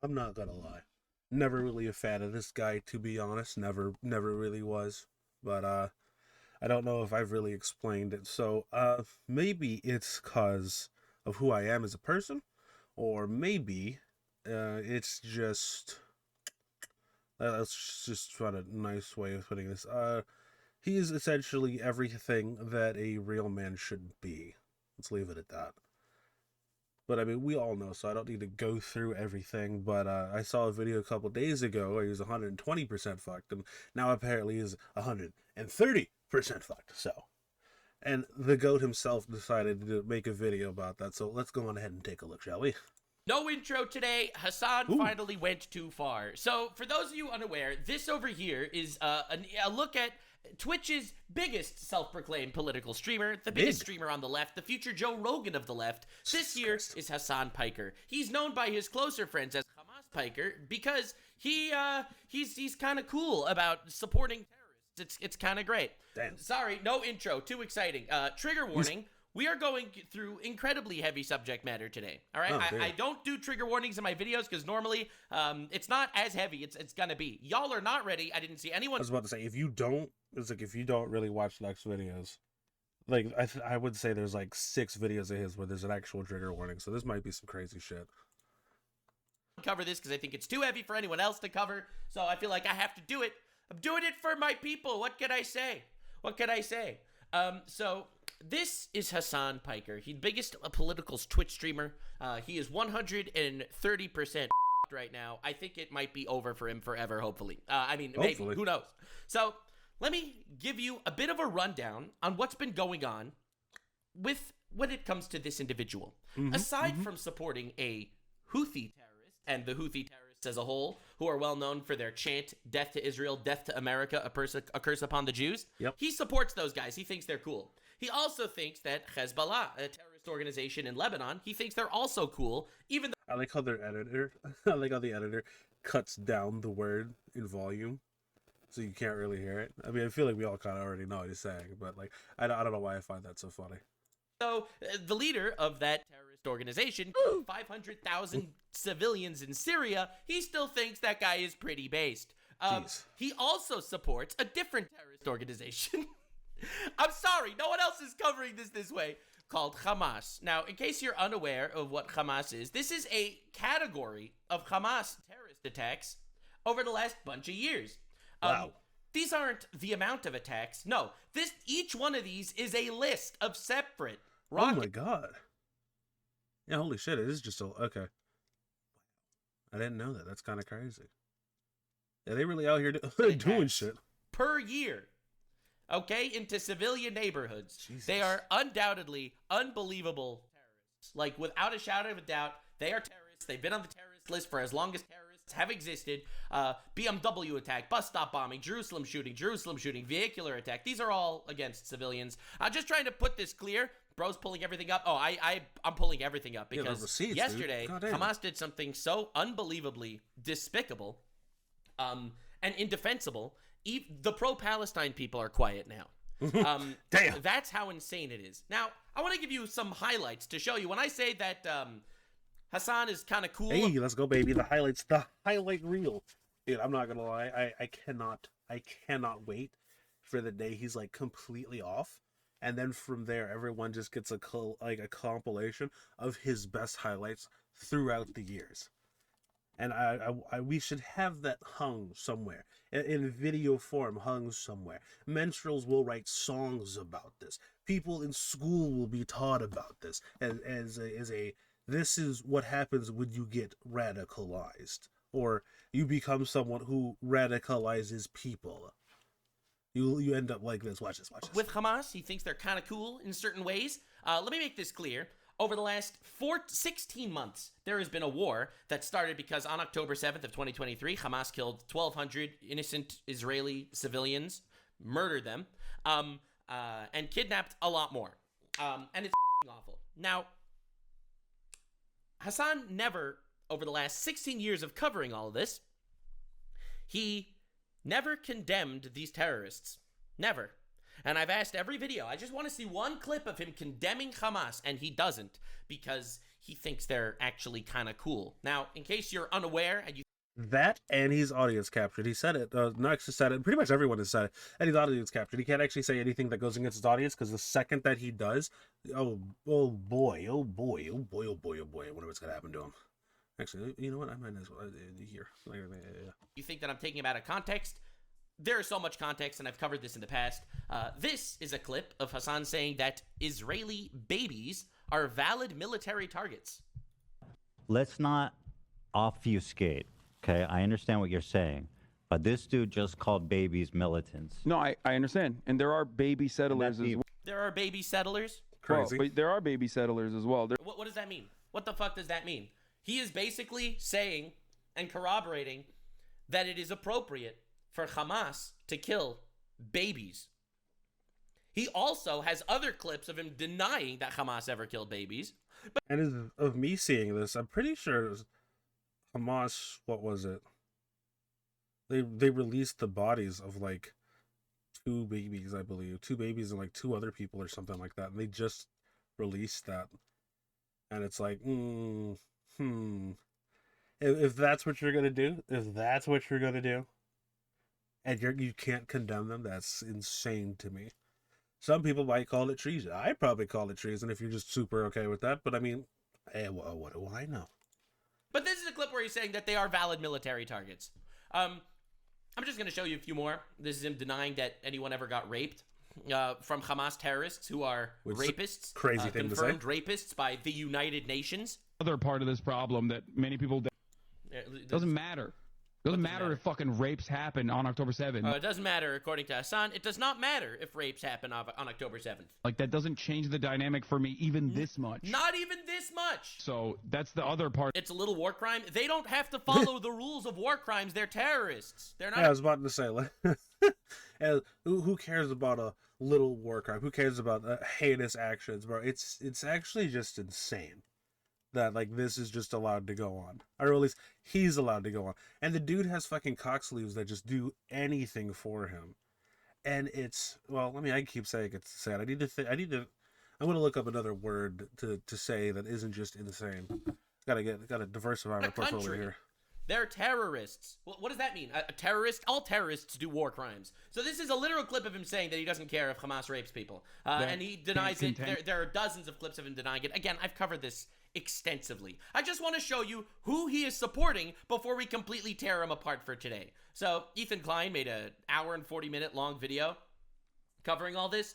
I'm not gonna lie. Never really a fan of this guy, to be honest. Never really was. But I don't know if I've really explained it. So maybe it's cause of who I am as a person, or maybe it's just let's just find a nice way of putting this. He is essentially everything that a real man should be. Let's leave it at that. But I mean, we all know, so I don't need to go through everything. But I saw a video a couple days ago where he was 120% fucked, and now apparently he's 130% fucked. So, and the goat himself decided to make a video about that. So let's go on ahead and take a look, shall we? No intro today. Hasan finally went too far. So, for those of you unaware, this over here is a look at Twitch's biggest self-proclaimed political streamer, the biggest streamer on the left, the future Joe Rogan of the left. This here is Hasan Piker. He's known by his closer friends as Hamas Piker because he's kind of cool about supporting terrorists. It's kind of great. Damn. Sorry, no intro. Too exciting. Trigger warning. We are going through incredibly heavy subject matter today. All right, I don't do trigger warnings in my videos because normally it's not as heavy. It's gonna be. Y'all are not ready. I didn't see anyone. I was about to say, if you don't, it's like if you don't really watch next videos, like I would say there's like 6 videos of his where there's an actual trigger warning. So this might be some crazy shit. Cover this because I think it's too heavy for anyone else to cover. So I feel like I have to do it. I'm doing it for my people. What can I say? What can I say? So. This is Hasan Piker. He's the biggest political Twitch streamer. He is 130% right now. I think it might be over for him forever, hopefully. I mean, maybe. Who knows? So, let me give you a bit of a rundown on what's been going on with when it comes to this individual. Aside from supporting a Houthi terrorist and the Houthi terrorists as a whole, who are well known for their chant, death to Israel, death to America, a curse upon the Jews, he supports those guys. He thinks they're cool. He also thinks that Hezbollah, a terrorist organization in Lebanon, he thinks they're also cool, even though... I like how their editor, I like how the editor cuts down the word in volume, so you can't really hear it. I mean, I feel like we all kind of already know what he's saying, but like, I don't know why I find that so funny. So, the leader of that terrorist organization, 500,000 civilians in Syria, he still thinks that guy is pretty based. He also supports a different terrorist organization. I'm sorry, no one else is covering this way, called Hamas. Now, in case you're unaware of what Hamas is, this is a category of Hamas terrorist attacks over the last bunch of years. Wow. These aren't the amount of attacks. No, each one of these is a list of separate rocket. Oh my god. Yeah, holy shit, it is just okay. I didn't know that. That's kind of crazy. Yeah, they really out here doing shit. Per year. Okay, into civilian neighborhoods. Jesus. They are undoubtedly unbelievable terrorists. Like, without a shadow of a doubt, they are terrorists. They've been on the terrorist list for as long as terrorists have existed. BMW attack, bus stop bombing, Jerusalem shooting, vehicular attack. These are all against civilians. I'm just trying to put this clear. Bro's pulling everything up. Oh, I'm pulling everything up because receipts, yesterday, Hamas did something so unbelievably despicable and indefensible. The pro-Palestine people are quiet now. Damn. That's how insane it is. Now, I want to give you some highlights to show you. When I say that Hasan is kind of cool. Hey, let's go, baby. The highlight reel. Dude, I'm not gonna lie. I cannot wait for the day he's like completely off, and then from there, everyone just gets a compilation of his best highlights throughout the years. And we should have that hung somewhere, in video form hung somewhere. Minstrels will write songs about this. People in school will be taught about this this is what happens when you get radicalized, or you become someone who radicalizes people. You end up like this. Watch this. With Hamas, he thinks they're kind of cool in certain ways. Let me make this clear. Over the last 16 months, there has been a war that started because on October 7th of 2023, Hamas killed 1,200 innocent Israeli civilians, murdered them, and kidnapped a lot more. And it's awful. Now, Hasan never, over the last 16 years of covering all of this, he never condemned these terrorists. Never. And I've asked every video, I just want to see one clip of him condemning Hamas, and he doesn't, because he thinks they're actually kind of cool. Now, in case you're unaware and you That, and he's audience captured. He said it. Knox has said it. Pretty much everyone has said it. And he's audience captured. He can't actually say anything that goes against his audience, because the second that he does, oh boy, oh boy, oh boy, oh boy, oh boy, I wonder what's gonna happen to him. Actually, you know what? I might as well here. you think that I'm taking him out of context, there is so much context, and I've covered this in the past. This is a clip of Hasan saying that Israeli babies are valid military targets. Let's not obfuscate, okay? I understand what you're saying, but this dude just called babies militants. No, I understand. And there are baby settlers as well. There are baby settlers? Crazy. But there are baby settlers as well. What does that mean? What the fuck does that mean? He is basically saying and corroborating that it is appropriate for Hamas to kill babies. He also has other clips of him denying that Hamas ever killed babies. And of me seeing this, I'm pretty sure it was Hamas. What was it? They released the bodies of like 2 babies, I believe, 2 babies and like 2 other people or something like that. And they just released that, and it's like, If that's what you're gonna do, and you can't condemn them, that's insane to me. Some people might call it treason. I'd probably call it treason if you're just super okay with that. But I mean, hey, what do I know? But this is a clip where he's saying that they are valid military targets. I'm just going to show you a few more. This is him denying that anyone ever got raped from Hamas terrorists who are rapists. Crazy thing to say. Confirmed rapists by the United Nations. Other part of this problem that many people doesn't matter. Doesn't matter if fucking rapes happen on October 7th. It doesn't matter, according to Hasan. It does not matter if rapes happen on October 7th. Like, that doesn't change the dynamic for me even this much. Not even this much. So that's the other part. It's a little war crime. They don't have to follow the rules of war crimes. They're terrorists. They're not. Yeah, I was about to say, like, who cares about a little war crime? Who cares about heinous actions, bro? It's actually just insane that like this is just allowed to go on, or at least he's allowed to go on. And the dude has fucking cock sleeves that just do anything for him. And it's, well, I mean, I keep saying it's sad. I'm gonna look up another word to say that isn't just insane. Gotta diversify my portfolio here. They're terrorists. What does that mean? A terrorist? All terrorists do war crimes. So this is a literal clip of him saying that he doesn't care if Hamas rapes people. And he denies it. There are dozens of clips of him denying it. Again, I've covered this extensively. I just want to show you who he is supporting before we completely tear him apart for today. So Ethan Klein made an hour and 40-minute long video covering all this.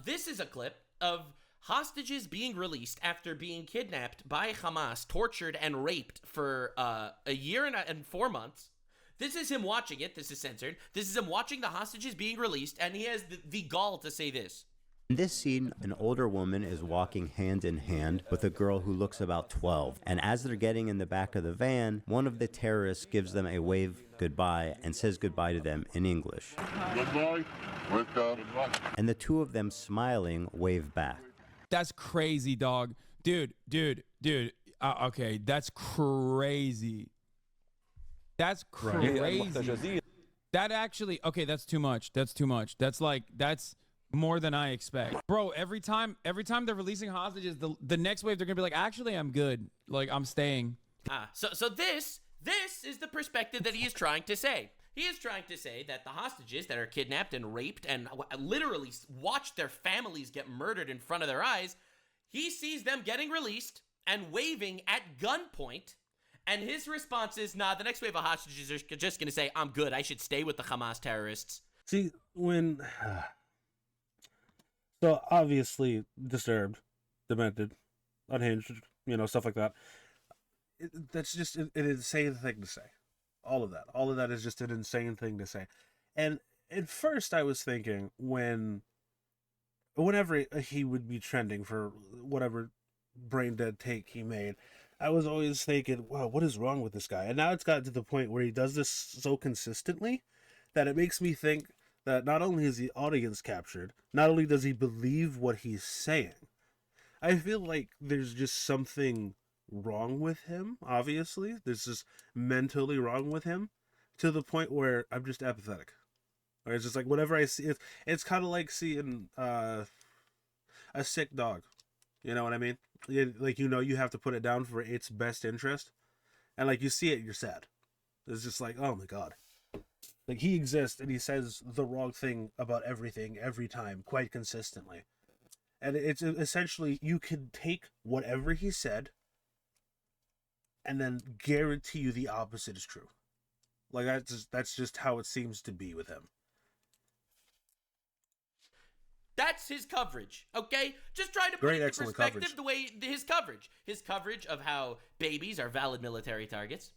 This is a clip of hostages being released after being kidnapped by Hamas, tortured and raped for a year and 4 months. This is him watching it. This is censored. This is him watching the hostages being released, and he has the gall to say this. In this scene, an older woman is walking hand in hand with a girl who looks about 12. And as they're getting in the back of the van, one of the terrorists gives them a wave goodbye and says goodbye to them in English. Goodbye. Goodbye. And the two of them, smiling, wave back. That's crazy, dog. Dude. Okay, that's crazy. That's crazy. That actually, okay, that's too much. That's more than I expect. Bro, every time they're releasing hostages, the next wave, they're going to be like, actually, I'm good. Like, I'm staying. So this is the perspective that he is trying to say. He is trying to say that the hostages that are kidnapped and raped and literally watch their families get murdered in front of their eyes, he sees them getting released and waving at gunpoint, and his response is, nah, the next wave of hostages are just going to say, I'm good, I should stay with the Hamas terrorists. See, when... So, obviously, disturbed, demented, unhinged, stuff like that. That's just an insane thing to say. All of that is just an insane thing to say. And at first I was thinking whenever he would be trending for whatever brain dead take he made, I was always thinking, wow, what is wrong with this guy? And now it's gotten to the point where he does this so consistently that it makes me think that not only is the audience captured, not only does he believe what he's saying, I feel like there's just something wrong with him. Obviously there's just mentally wrong with him, to the point where I'm just apathetic, or it's just like whenever I see it, it's kind of like seeing a sick dog, You know what I mean? Like, you have to put it down for its best interest. And, like, you see it, you're sad. It's just like, oh, my God. Like, he exists, and he says the wrong thing about everything every time, quite consistently. And it's essentially, you can take whatever he said and then guarantee you the opposite is true. Like, that's just how it seems to be with him. That's his coverage, okay? Just try to put Great, it into excellent perspective coverage. the way his coverage of how babies are valid military targets,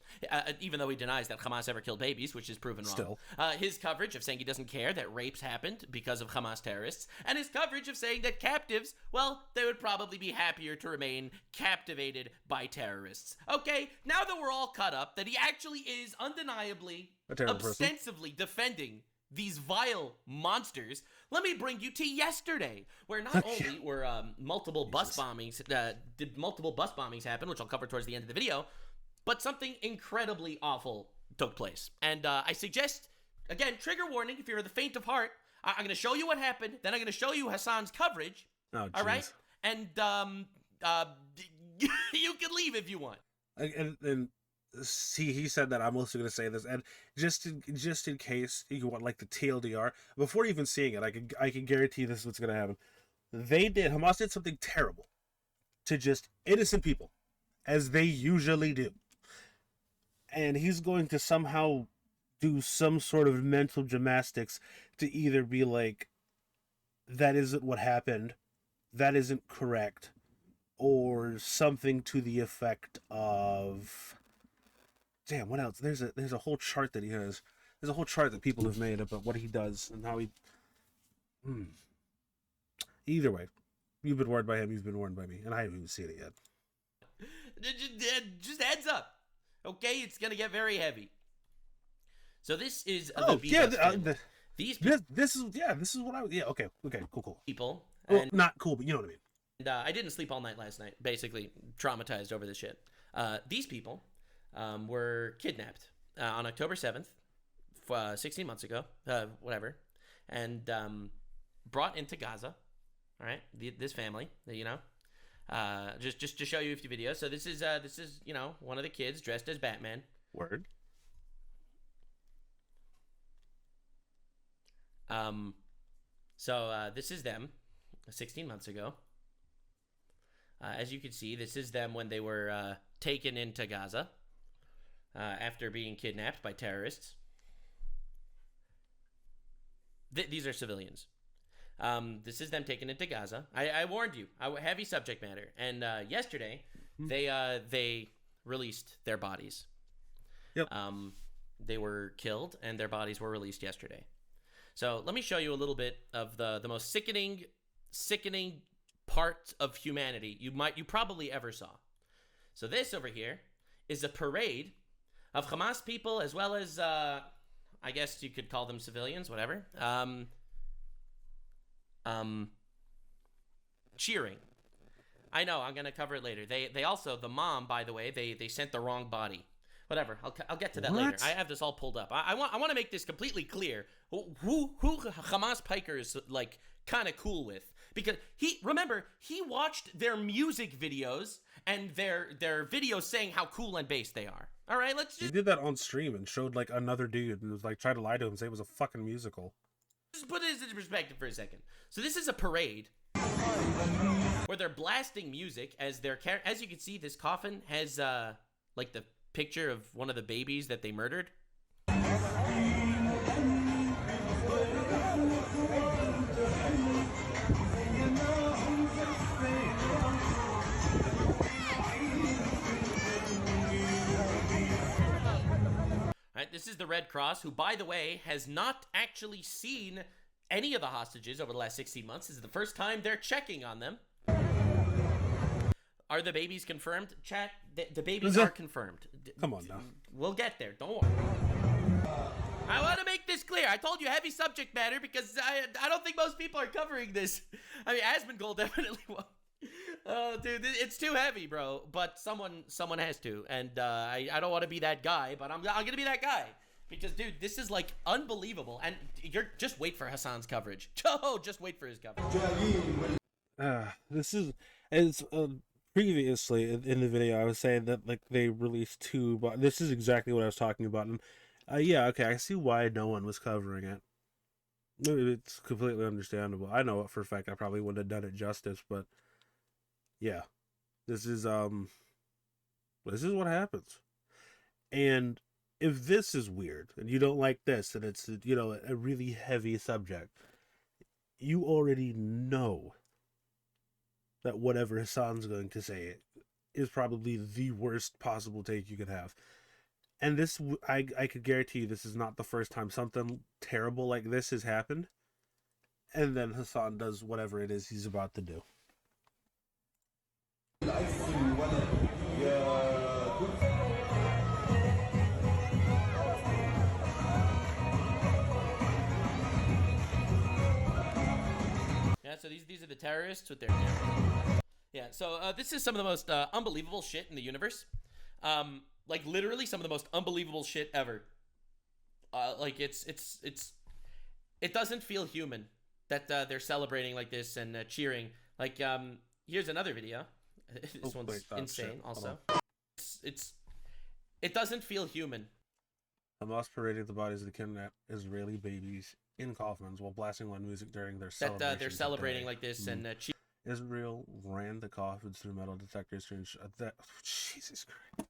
even though he denies that Hamas ever killed babies, which is proven wrong. Still. His coverage of saying he doesn't care that rapes happened because of Hamas terrorists, and his coverage of saying that captives, well, they would probably be happier to remain captivated by terrorists. Okay, now that we're all caught up, that he actually is undeniably, A terrible person. ostensively defending these vile monsters, let me bring you to yesterday, where not only were multiple bus bombings happen, which I'll cover towards the end of the video, but something incredibly awful took place. And I suggest, again, trigger warning if you're of the faint of heart. I'm going to show you what happened, then I'm going to show you Hasan's coverage. Oh, all right, jeez. and you can leave if you want. And see, he said that. I'm also going to say this, and just in case you want, like, the TLDR, before even seeing it, I can guarantee this is what's going to happen. Hamas did something terrible to just innocent people, as they usually do, and he's going to somehow do some sort of mental gymnastics to either be like, that isn't what happened, that isn't correct, or something to the effect of, damn, what else? There's a whole chart that he has. There's a whole chart that people have made about what he does and how he. Either way, you've been warned by him. You've been warned by me, and I haven't even seen it yet. Just heads up, okay? It's gonna get very heavy. So this is these this is what I okay cool people. Well, not cool, but you know what I mean. And I didn't sleep all night last night. Basically, traumatized over this shit. These people were kidnapped on October 7th, 16 months ago, whatever, and brought into Gaza. All right, this family, just to show you a few videos. So this is one of the kids dressed as Batman. Word. So this is them 16 months ago. As you can see, this is them when they were taken into Gaza after being kidnapped by terrorists. These are civilians. This is them taken into Gaza. I warned you. Heavy subject matter. And yesterday, they released their bodies. Yep. They were killed, and their bodies were released yesterday. So let me show you a little bit of the most sickening part of humanity you probably ever saw. So this over here is a parade of Hamas people, as well as I guess you could call them civilians, whatever. Cheering. I know, I'm gonna cover it later. They also, the mom, by the way, they sent the wrong body. Whatever, I'll get to that later. I have this all pulled up. I want to make this completely clear. Who Hamas Piker is like kind of cool with, because he watched their music videos and their videos saying how cool and bass they are. All right, let's just. He did that on stream and showed like another dude and was like trying to lie to him and say it was a fucking musical. Just put this into perspective for a second. So this is a parade where they're blasting music as you can see, this coffin has like the picture of one of the babies that they murdered. Right, this is the Red Cross, who, by the way, has not actually seen any of the hostages over the last 16 months. This is the first time they're checking on them. Are the babies confirmed? Chat, the babies are confirmed. Come on now. We'll get there. Don't worry. I want to make this clear. I told you heavy subject matter because I don't think most people are covering this. I mean, Asmongold definitely won't. Oh, dude, it's too heavy, bro. But someone has to, and I don't want to be that guy, but I'm gonna be that guy because, dude, this is like unbelievable. And just wait for Hasan's coverage. Oh, just wait for his coverage. This is. It's previously in the video I was saying that like they released two, but this is exactly what I was talking about. And yeah, okay, I see why no one was covering it. It's completely understandable. I know for a fact I probably wouldn't have done it justice, but yeah, this is what happens. And if this is weird and you don't like this, and it's a really heavy subject, you already know that whatever Hasan's going to say is probably the worst possible take you could have. And this, I could guarantee you, this is not the first time something terrible like this has happened. And then Hasan does whatever it is he's about to do. Yeah, so these are the terrorists with their cameras. Yeah, so this is some of the most unbelievable shit in the universe. Like literally some of the most unbelievable shit ever. Like it doesn't feel human that they're celebrating like this and cheering. Like here's another video. This one's insane. Also, it doesn't feel human. Hamas paraded the bodies of the kidnapped Israeli babies in coffins while blasting loud music during their celebration. That they're celebrating like this and Israel ran the coffins through metal detectors to ensure that. Jesus Christ!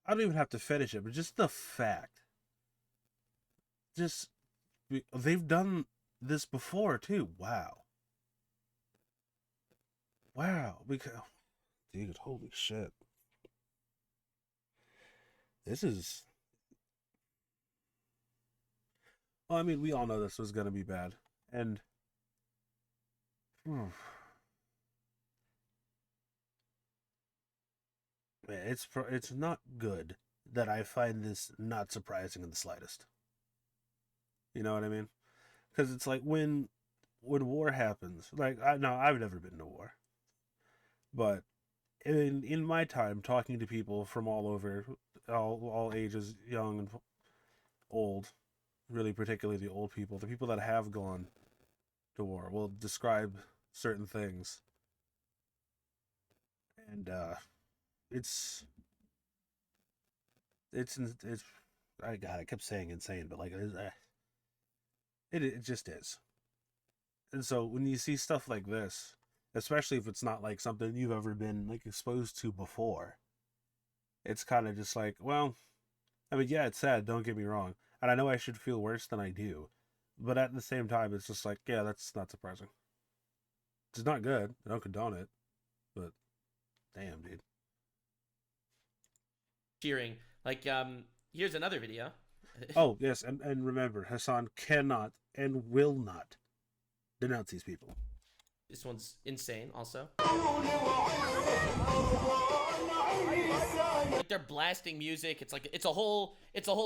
I don't even have to finish it, but just the fact. They've done this before too. Wow. Because, dude, holy shit. This is. Well, I mean, we all know this was gonna be bad, and. It's not good that I find this not surprising in the slightest. You know what I mean? Because it's like when war happens, like I've never been to war, but in my time talking to people from all over, all ages, young and old, really particularly the old people, the people that have gone to war will describe certain things, and it's I kept saying insane, but like it just is. And so when you see stuff like this, especially if it's not like something you've ever been like exposed to before, it's kind of just like, well, I mean, yeah, it's sad, don't get me wrong, and I know I should feel worse than I do, but at the same time, it's just like, yeah, that's not surprising. It's not good. I don't condone it, but damn, dude. Cheering. Like here's another video. Oh yes, and remember, Hasan cannot and will not denounce these people. This one's insane also. Like they're blasting music. It's like it's a whole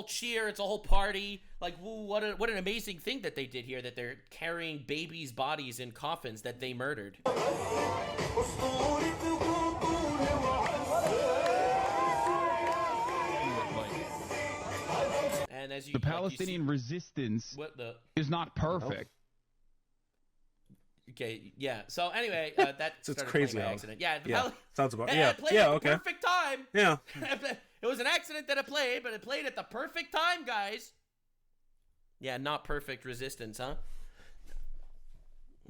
cheer, it's a whole party. Like what an amazing thing that they did here, that they're carrying babies' bodies in coffins that they murdered. And as the Palestinian resistance is not perfect. Okay, yeah. So anyway, that started crazy by accident. Yeah, sounds about it played at the okay. perfect time. Yeah, it was an accident that it played, but it played at the perfect time, guys. Yeah, not perfect resistance, huh?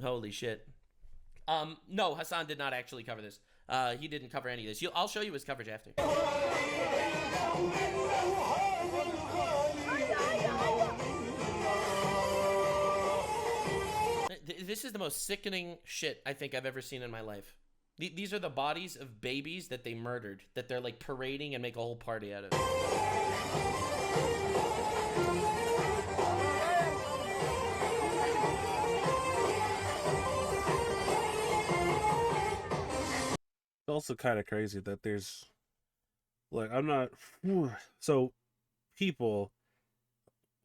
Holy shit. No, Hasan did not actually cover this. He didn't cover any of this. I'll show you his coverage after. This is the most sickening shit I think I've ever seen in my life. These are the bodies of babies that they murdered, that they're like parading and make a whole party out of. It's also kind of crazy that there's, like, so people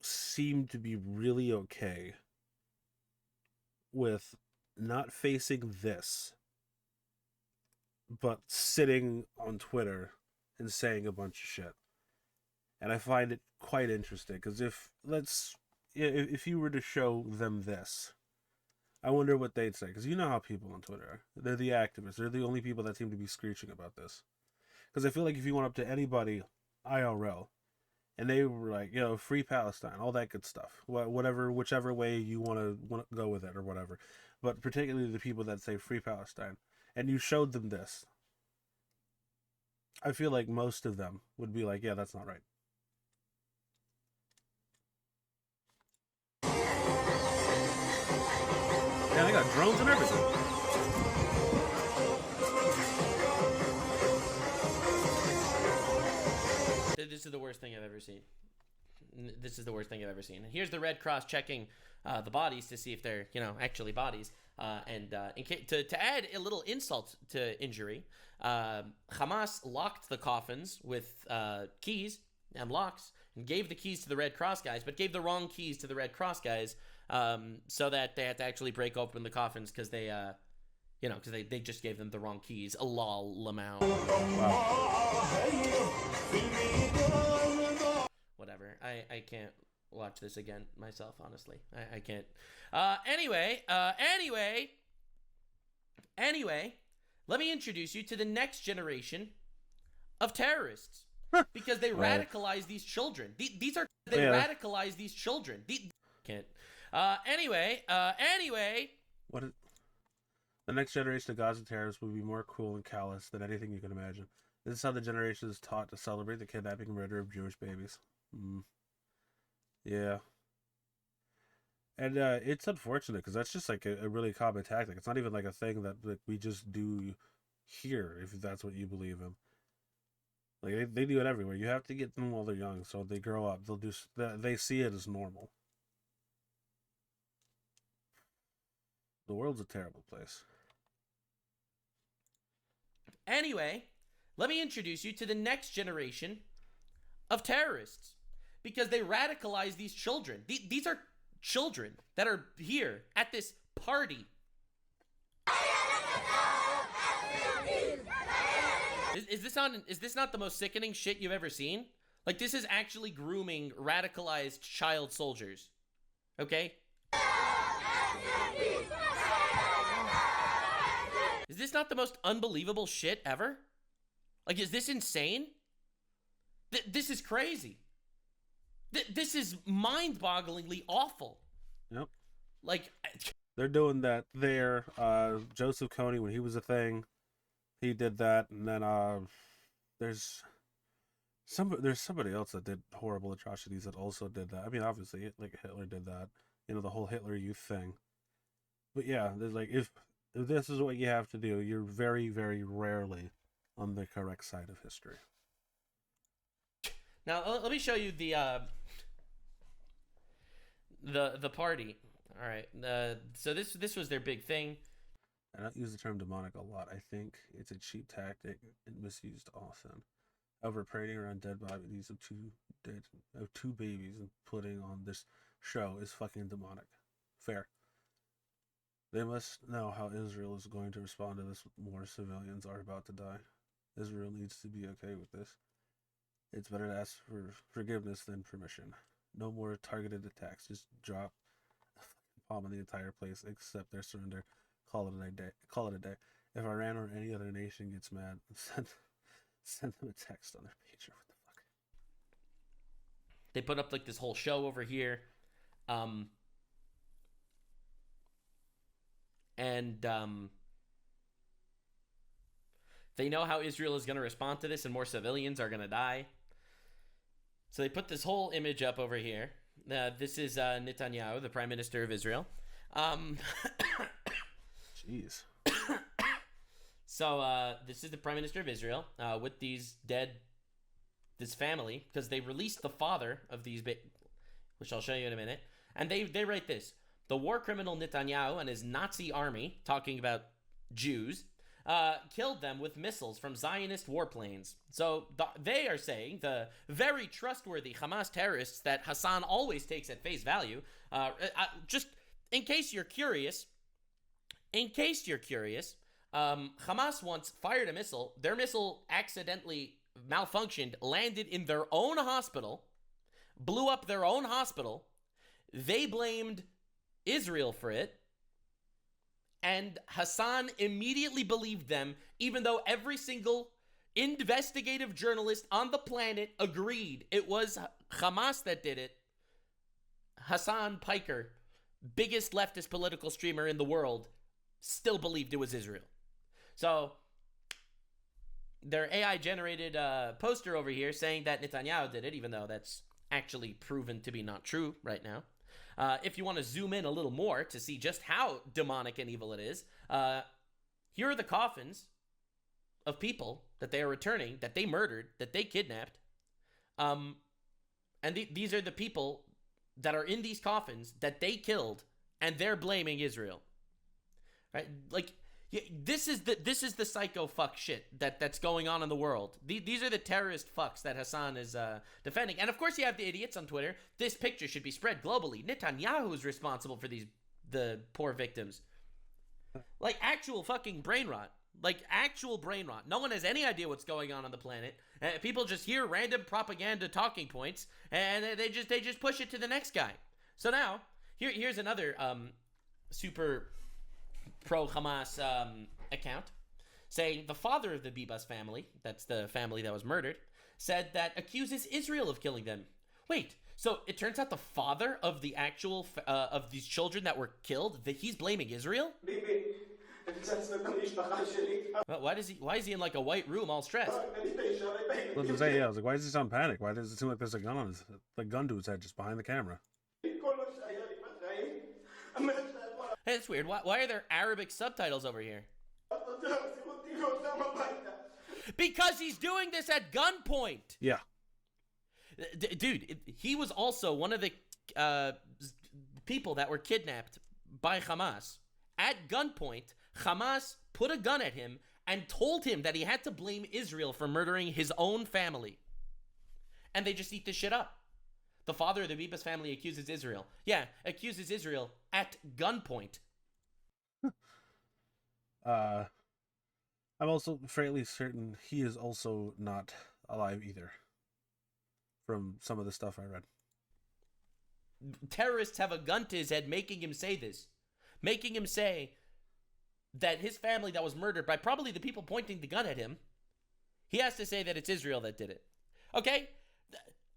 seem to be really okay with not facing this, but sitting on Twitter and saying a bunch of shit. And I find it quite interesting, because if you were to show them this, I wonder what they'd say, because you know how people on Twitter are. They're the activists. They're the only people that seem to be screeching about this. Because I feel like if you went up to anybody IRL and they were like, free Palestine, all that good stuff, whichever way you want to go with it or whatever, but particularly the people that say free Palestine, and you showed them this, I feel like most of them would be like, yeah, that's not right. Yeah, they got drones and everything. This is the worst thing I've ever seen. This is the worst thing I've ever seen. And here's the Red Cross checking the bodies to see if they're, actually bodies. To add a little insult to injury, Hamas locked the coffins with keys and locks and gave the keys to the Red Cross guys, but gave the wrong keys to the Red Cross guys, so that they had to actually break open the coffins because they, because they just gave them the wrong keys. Allah lamau. Whatever. I can't watch this again myself, honestly. I can't. Anyway, let me introduce you to the next generation of terrorists. Because they radicalize these children. Radicalize these children. Can't. Anyway. The next generation of Gaza terrorists will be more cruel and callous than anything you can imagine. This is how the generation is taught to celebrate the kidnapping and murder of Jewish babies. Yeah. And it's unfortunate because that's just like a really common tactic. It's not even like a thing that we just do here, if that's what you believe in. Like they do it everywhere. You have to get them while they're young, so they grow up. They see it as normal. The world's a terrible place. Anyway, let me introduce you to the next generation of terrorists. Because they radicalize these children. These are children that are here at this party. Is this not the most sickening shit you've ever seen? Like, this is actually grooming radicalized child soldiers. Okay? Is this not the most unbelievable shit ever? Like, is this insane? This is crazy. This is mind-bogglingly awful. Yep. Like, they're doing that there. Joseph Kony, when he was a thing, he did that, and then there's somebody else that did horrible atrocities that also did that. I mean, obviously, like Hitler did that. The whole Hitler Youth thing. But yeah, there's like if this is what you have to do, you're very, very rarely on the correct side of history. Now let me show you the party. All right. So this was their big thing. I don't use the term demonic a lot. I think it's a cheap tactic and misused often. However, parading around dead bodies of two babies and putting on this show is fucking demonic. Fair. They must know how Israel is going to respond to this. More civilians are about to die. Israel needs to be okay with this. It's better to ask for forgiveness than permission. No more targeted attacks. Just drop a bomb on the entire place, accept their surrender. Call it a day. If Iran or any other nation gets mad, send them a text on their pager. What the fuck? They put up like this whole show over here. They know how Israel is going to respond to this, and more civilians are going to die. So they put this whole image up over here. This is Netanyahu, the Prime Minister of Israel. Jeez. So this is the Prime Minister of Israel with this family, because they released the father of these, which I'll show you in a minute. And they write this: the war criminal Netanyahu and his Nazi army, talking about Jews, killed them with missiles from Zionist warplanes. So they are saying, the very trustworthy Hamas terrorists that Hasan always takes at face value, just in case you're curious, Hamas once fired a missile. Their missile accidentally malfunctioned, landed in their own hospital, blew up their own hospital. They blamed Israel for it. And Hasan immediately believed them, even though every single investigative journalist on the planet agreed it was Hamas that did it. Hasan Piker, biggest leftist political streamer in the world, still believed it was Israel. So their AI-generated poster over here saying that Netanyahu did it, even though that's actually proven to be not true right now. If you want to zoom in a little more to see just how demonic and evil it is, here are the coffins of people that they are returning, that they murdered, that they kidnapped. And these are the people that are in these coffins that they killed, and they're blaming Israel. Right? Like, this is the psycho fuck shit that's going on in the world. These are the terrorist fucks that Hasan is defending. And of course you have the idiots on Twitter. This picture should be spread globally. Netanyahu is responsible for the poor victims. Like actual fucking brain rot. Like actual brain rot. No one has any idea what's going on the planet. People just hear random propaganda talking points and they just push it to the next guy. So now here's another super pro-Hamas account saying the father of the Bibas family, that's the family that was murdered, said that accuses Israel of killing them. Wait, so it turns out the father of the actual of these children that were killed, that he's blaming Israel? Why is he in like a white room all stressed? I was say, yeah, I was like, why does he sound panicked? Why does it seem like there's a gun on his, like gun to his head just behind the camera? Hey, it's weird. Why are there Arabic subtitles over here? Because he's doing this at gunpoint. Yeah. Dude, he was also one of the people that were kidnapped by Hamas. At gunpoint, Hamas put a gun at him and told him that he had to blame Israel for murdering his own family. And they just eat this shit up. The father of the Bibas family accuses Israel. Yeah, accuses Israel at gunpoint. I'm also fairly certain he is also not alive either. From some of the stuff I read. Terrorists have a gun to his head making him say this. Making him say that his family that was murdered by probably the people pointing the gun at him, he has to say that it's Israel that did it. Okay?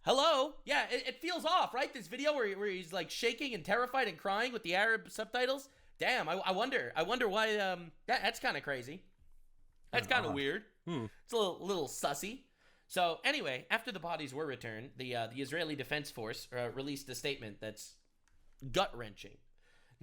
Hello? Yeah, it feels off, right? This video where he's like shaking and terrified and crying with the Arab subtitles. Damn, I wonder why. That's kind of crazy. That's kind of weird. It's a little sussy. So anyway, after the bodies were returned, the Israeli Defense Force released a statement that's gut-wrenching.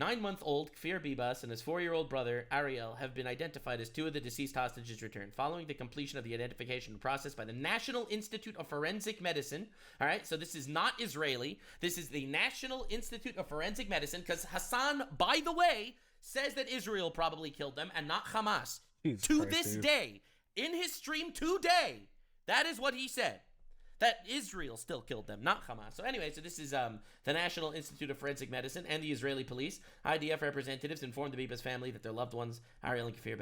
9-month-old Kfir Bibas and his 4-year-old brother Ariel have been identified as two of the deceased hostages returned following the completion of the identification process by the National Institute of Forensic Medicine. All right, so this is not Israeli. This is the National Institute of Forensic Medicine, because Hasan, by the way, says that Israel probably killed them and not Hamas. To this day, in his stream today, that is what he said. That Israel still killed them, not Hamas. So anyway, so this is the National Institute of Forensic Medicine and the Israeli police. IDF representatives informed the Bibas family that their loved ones, Ariel and Kfir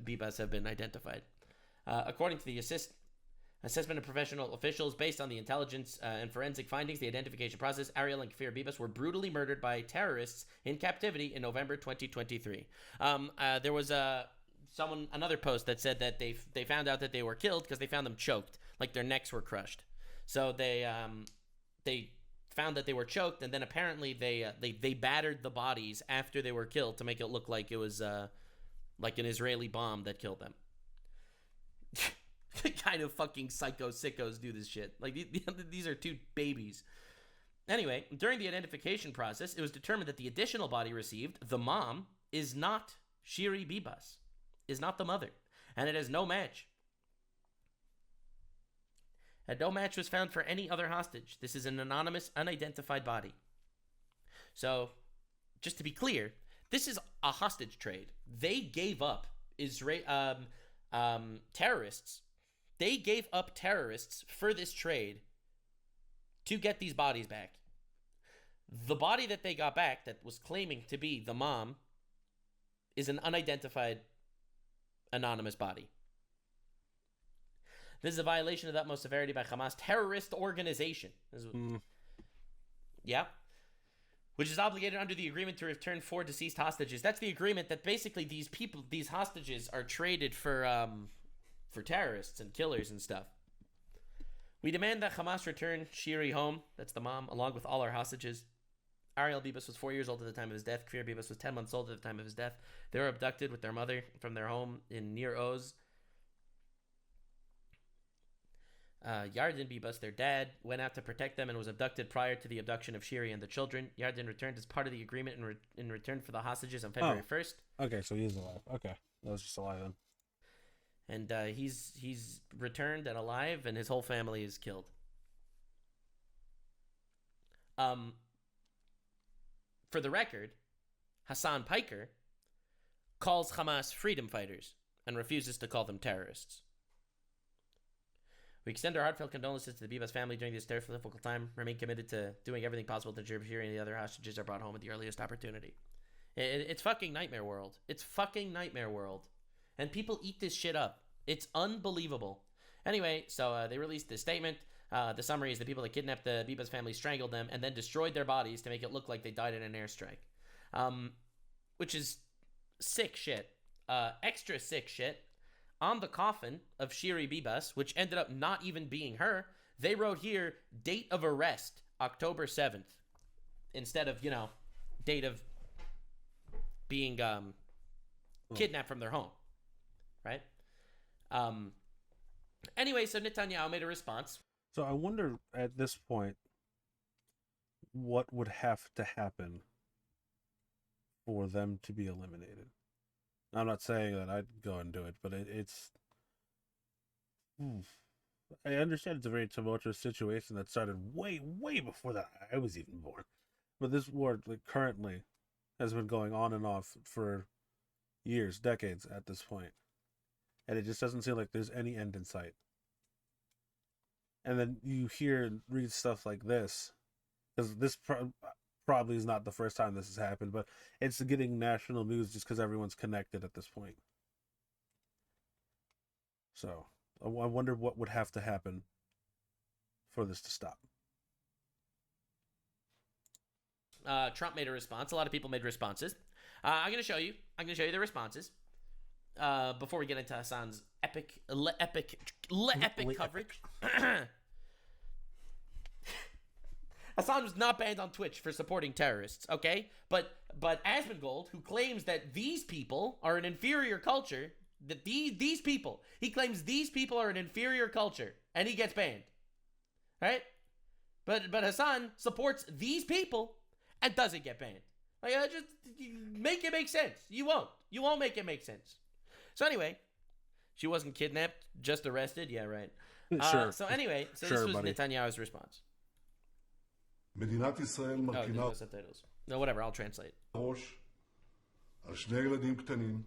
Bibas, have been identified. According to the assessment of professional officials, based on the intelligence and forensic findings, the identification process, Ariel and Kfir Bibas were brutally murdered by terrorists in captivity in November 2023. There was another post that said that they found out that they were killed because they found them choked, like their necks were crushed. So they found that they were choked, and then apparently they battered the bodies after they were killed to make it look like it was like an Israeli bomb that killed them. Kind of fucking psycho sickos do this shit. Like these are two babies. Anyway, during the identification process, it was determined that the additional body received, the mom, is not Shiri Bibas, is not the mother, and it has no match. And no match was found for any other hostage. This is an anonymous, unidentified body. So, just to be clear, this is a hostage trade. They gave up terrorists. They gave up terrorists for this trade to get these bodies back. The body that they got back, that was claiming to be the mom, is an unidentified, anonymous body. This is a violation of the utmost severity by Hamas terrorist organization. Yeah. which is obligated under the agreement to return 4 deceased hostages. That's the agreement that basically these hostages are traded for terrorists and killers and stuff. We demand that Hamas return Shiri home, that's the mom, along with all our hostages. Ariel Bibas was 4 years old at the time of his death. Kfir Bibas was 10 months old at the time of his death. They were abducted with their mother from their home in Nir Oz. Yarden Bibas, their dad, went out to protect them and was abducted prior to the abduction of Shiri and the children. Yarden returned as part of the agreement in return for the hostages on February 1st. Okay, so he's alive. Okay, that was just a lie then. And he's returned and alive, and his whole family is killed. For the record, Hasan Piker calls Hamas freedom fighters and refuses to call them terrorists. We extend our heartfelt condolences to the Bibas family during this terrible, difficult time. Remain committed to doing everything possible to ensure Shiri and the other hostages are brought home at the earliest opportunity. It's fucking nightmare world. It's fucking nightmare world. And people eat this shit up. It's unbelievable. Anyway, so they released this statement. The summary is the people that kidnapped the Bibas family strangled them and then destroyed their bodies to make it look like they died in an airstrike. Which is sick shit. Extra sick shit. On the coffin of Shiri Bibas, which ended up not even being her, they wrote here, date of arrest, October 7th. Instead of, date of being kidnapped from their home. Right? Anyway, so Netanyahu made a response. So I wonder at this point what would have to happen for them to be eliminated. I'm not saying that I'd go and do it, but it's... I understand it's a very tumultuous situation that started way, way before that I was even born. But this war, currently, has been going on and off for years, decades at this point. And it just doesn't seem like there's any end in sight. And then you hear and read stuff like this, because this probably is not the first time this has happened, but it's getting national news just because everyone's connected at this point. So I wonder what would have to happen for this to stop. Trump made a response. A lot of people made responses. I'm going to show you the responses. Before we get into Hasan's epic coverage. Hasan was not banned on Twitch for supporting terrorists, okay? But Asmongold, who claims that these people are an inferior culture, that these people, he claims these people are an inferior culture, and he gets banned, right? But Hasan supports these people and doesn't get banned. Just make it make sense. You won't make it make sense. So anyway, she wasn't kidnapped, just arrested. Yeah, right. Sure. So anyway, this was buddy. Netanyahu's response. מדינת ישראל מרכינה No, whatever, I'll translate. ראש על שני ילדים קטנים.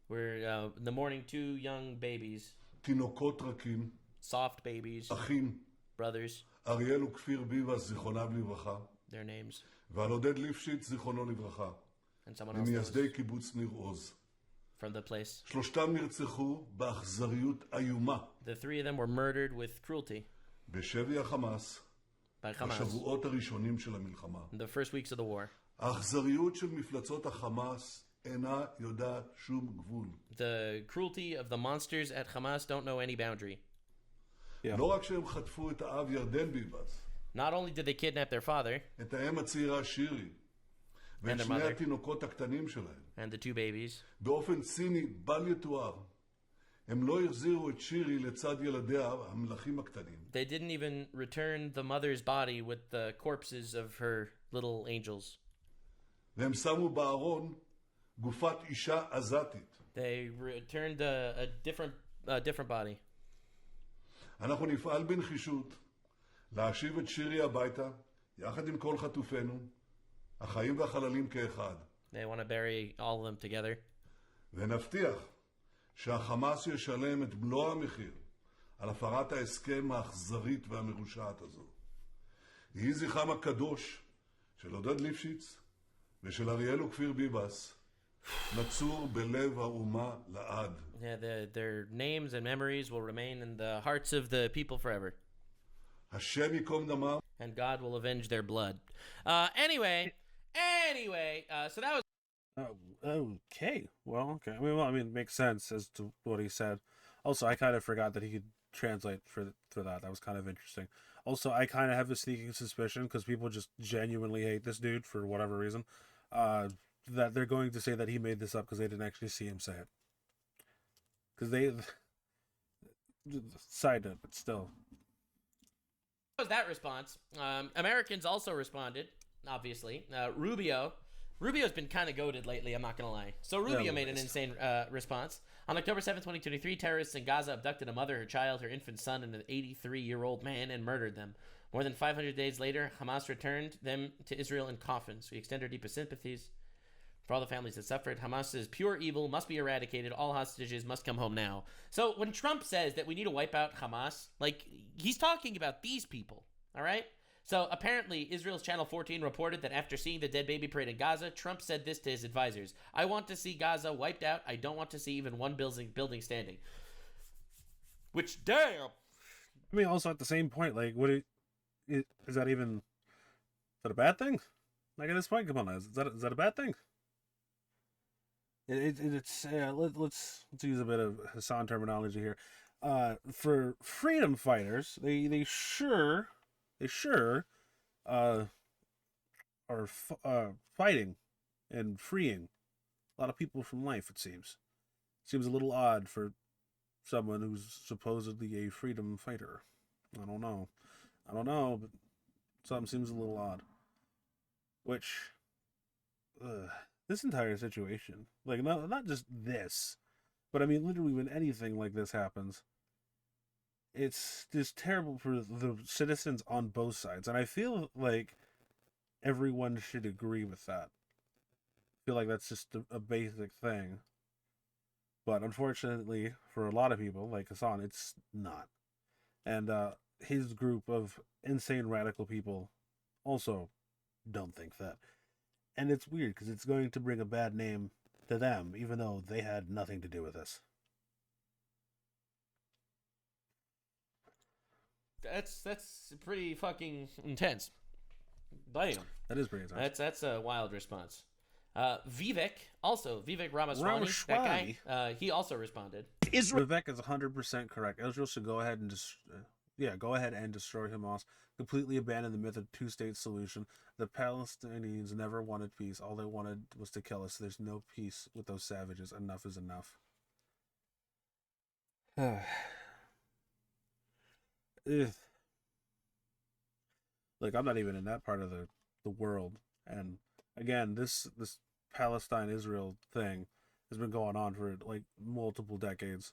We're in the morning, 2 young babies. תינוקות רכים. Soft babies. אחים. Brothers. אריאל וכפיר ביבס, זיכרונם לברכה. Their names. ועל עודד ליפשיץ, זיכרונו לברכה. And someone else. ממייסדי קיבוץ ניר עוז. From the place. שלושתם נרצחו באכזריות איומה. The 3 of them were murdered with cruelty. בשבי החמאס. By Hamas. בשבועות הראשונים של המלחמה. In the first weeks of the war. האכזריות של מפלצות החמאס אינה יודעת שום גבול. The cruelty of the monsters at Hamas don't know any boundary. לא רק שהם חטפו את האב ירדן ביבס. Not only did they kidnap their father. את האם הצעירה שירי. ואת שני התינוקות הקטנים שלהם. And the 2 babies. באופן ציני בל יתואר. הם לא החזירו את שירי לצד ילדיה המלאכים הקטנים. They didn't even return the mother's body with the corpses of her little angels. והם שמו בארון גופת אישה עזתית. They returned a different body. אנחנו נפעל בנחישות להשיב את שירי הביתה יחד עם כל חטופינו, החיים והחללים כאחד. They want to bury all of them together. ונבטיח שהחמאס ישלם את מלוא המחיר על הפרת ההסכם האכזרית והמרושעת הזו. יהי זכרם הקדוש של עודד ליפשיץ ושל אריאל וכפיר ביבס נצור בלב האומה לעד. Yeah, their names and memories will remain in the hearts of the people forever. השם ייקום דמם. And God will avenge their blood. Anyway, Anyway, so that was. Okay. Well, okay. I mean, it makes sense as to what he said. Also, I kind of forgot that he could translate for that. That was kind of interesting. Also, I kind of have a sneaking suspicion because people just genuinely hate this dude for whatever reason. That they're going to say that he made this up because they didn't actually see him say it. Because they. Side note, but still. Was that response? Americans also responded. Obviously, Rubio's been kind of goated lately, I'm not going to lie. So Rubio made an insane response. On October 7, 2023, terrorists in Gaza abducted a mother, her child, her infant son, and an 83-year-old man and murdered them. More than 500 days later, Hamas returned them to Israel in coffins. We extend our deepest sympathies for all the families that suffered. Hamas's pure evil must be eradicated. All hostages must come home now. So when Trump says that we need to wipe out Hamas, like, he's talking about these people, all right? So apparently, Israel's Channel 14 reported that after seeing the dead baby parade in Gaza, Trump said this to his advisors: "I want to see Gaza wiped out. I don't want to see even one building standing." Which, damn. I mean, also at the same point, like, is that even? Is that a bad thing? Like at this point, come on, is that a bad thing? Let's use a bit of Hasan terminology here. For freedom fighters, they sure are fighting and freeing a lot of people from life. It seems a little odd for someone who's supposedly a freedom fighter. I don't know, but something seems a little odd. Which, this entire situation, like, not just this, but I mean literally when anything like this happens, it's just terrible for the citizens on both sides. And I feel like everyone should agree with that. I feel like that's just a basic thing. But unfortunately, for a lot of people, like Hasan, it's not. And his group of insane radical people also don't think that. And it's weird because it's going to bring a bad name to them, even though they had nothing to do with this. That's pretty fucking intense. Damn. That is pretty intense. That's a wild response. Vivek Ramaswamy, that guy, he also responded. Vivek is 100% correct. Israel should go ahead and destroy Hamas. Completely abandon the myth of two-state solution. The Palestinians never wanted peace. All they wanted was to kill us. There's no peace with those savages. Enough is enough. Like, I'm not even in that part of the world. And again, this Palestine-Israel thing has been going on for like multiple decades.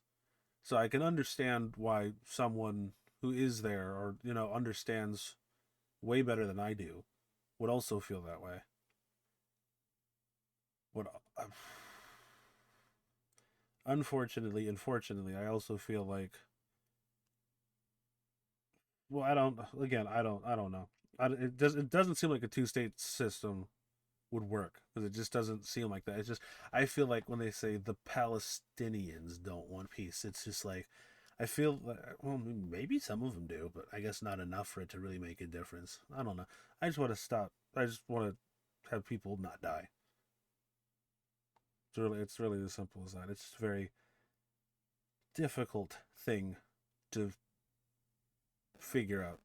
So I can understand why someone who is there, or, you know, understands way better than I do, would also feel that way. But unfortunately, I also feel like, well, I don't know. It doesn't seem like a two-state system would work, because it just doesn't seem like that. It's just, I feel like when they say the Palestinians don't want peace, it's just like, I feel like, well, maybe some of them do, but I guess not enough for it to really make a difference. I don't know. I just want to stop. I just want to have people not die. It's really as simple as that. It's a very difficult thing to figure out.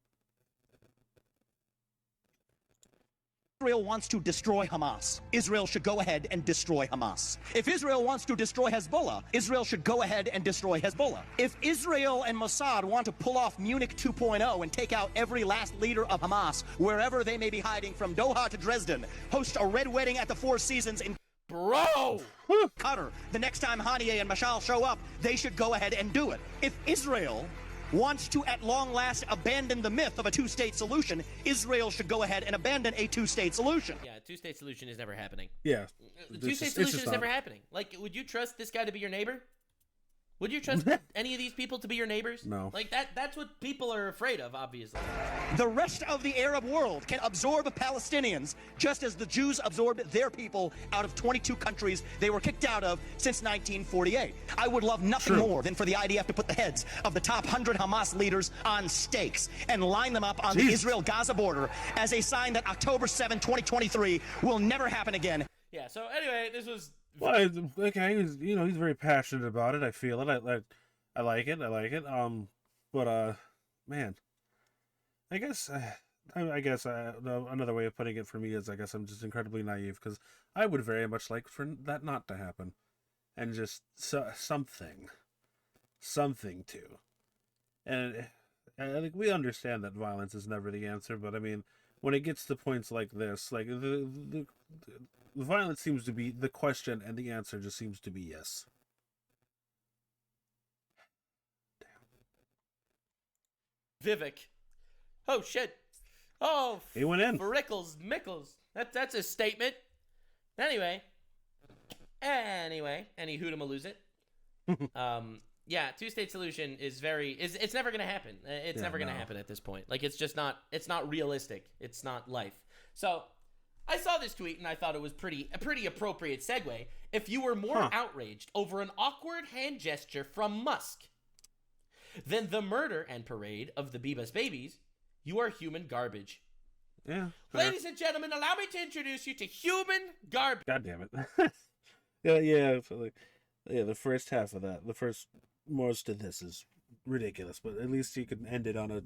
Israel wants to destroy Hamas. Israel should go ahead and destroy Hamas. If Israel wants to destroy Hezbollah, Israel should go ahead and destroy Hezbollah. If Israel and Mossad want to pull off Munich 2.0 and take out every last leader of Hamas, wherever they may be hiding from Doha to Dresden, host a red wedding at the Four Seasons in Qatar, the next time Haniyeh and Mashal show up, they should go ahead and do it. If Israel wants to, at long last, abandon the myth of a two-state solution, Israel should go ahead and abandon a two-state solution. Yeah, a two-state solution is never happening. Yeah. The two-state solution is never happening. Like, would you trust this guy to be your neighbor? Would you trust any of these people to be your neighbors? No. Like that's what people are afraid of, obviously. The rest of the Arab world can absorb Palestinians just as the Jews absorbed their people out of 22 countries they were kicked out of since 1948. I would love nothing more than for the IDF to put the heads of the top 100 Hamas leaders on stakes and line them up on the Israel-Gaza border as a sign that October 7, 2023 will never happen again. Yeah, so anyway, this was... Well, okay, he's very passionate about it. I feel it. I like it. But man, I guess another way of putting it for me is I guess I'm just incredibly naive because I would very much like for that not to happen, and just something too. And like we understand that violence is never the answer, but I mean, when it gets to points like this, like the violence seems to be the question, and the answer just seems to be yes. Vivek. Oh, shit. Oh, he went in. Frickles Mickles. That's a statement. Anyway, any hood'em lose it. Yeah, two-state solution is it's never gonna happen. It's never gonna happen at this point. Like it's not realistic. It's not life. So I saw this tweet and I thought it was a pretty appropriate segue. If you were more outraged over an awkward hand gesture from Musk than the murder and parade of the Bebas babies, you are human garbage. Yeah. Ladies and gentlemen, allow me to introduce you to human garbage. God damn it. yeah. The first half of that, most of this is ridiculous, but at least you can end it on a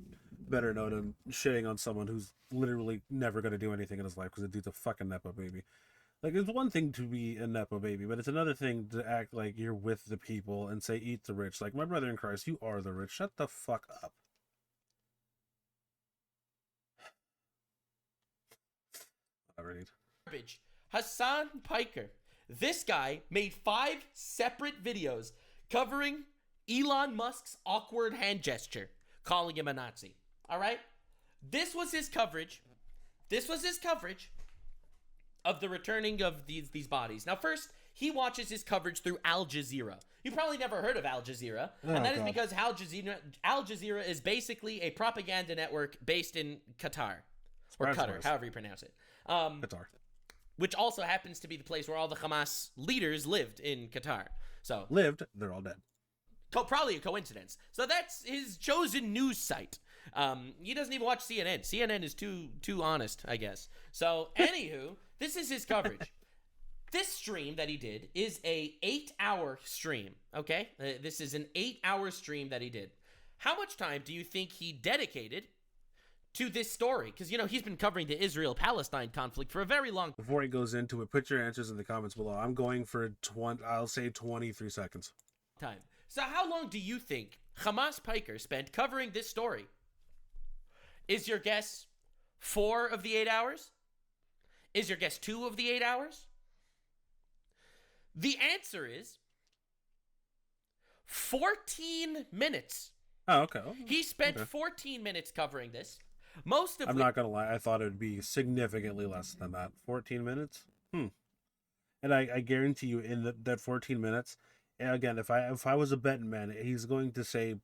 better note than shitting on someone who's literally never going to do anything in his life because the dude's a fucking Nepo baby. Like, it's one thing to be a Nepo baby, but it's another thing to act like you're with the people and say, eat the rich. Like, my brother in Christ, you are the rich. Shut the fuck up. Garbage. Hasan Piker. This guy made 5 separate videos covering Elon Musk's awkward hand gesture, calling him a Nazi. All right? This was his coverage of the returning of these bodies. Now, first, he watches his coverage through Al Jazeera. You probably never heard of Al Jazeera, and that is because Al Jazeera is basically a propaganda network based in Qatar. Or Qatar, however you pronounce it. Qatar. Which also happens to be the place where all the Hamas leaders lived in Qatar. So they're all dead. Probably a coincidence. So that's his chosen news site. He doesn't even watch CNN. CNN is too honest, I guess. So, anywho, this is his coverage. This stream that he did is a 8-hour stream, okay? This is an 8-hour stream that he did. How much time do you think he dedicated to this story? Because, he's been covering the Israel-Palestine conflict for a very long time. Before he goes into it, put your answers in the comments below. I'm going for, I'll say 23 seconds. So how long do you think Hamas Piker spent covering this story? Is your guess 4 of the 8 hours? Is your guess 2 of the 8 hours? The answer is 14 minutes. Oh, okay. He spent 14 minutes covering this. I'm not going to lie. I thought it would be significantly less than that. 14 minutes? And I guarantee you in that 14 minutes, again, if I was a betting man, he's going to say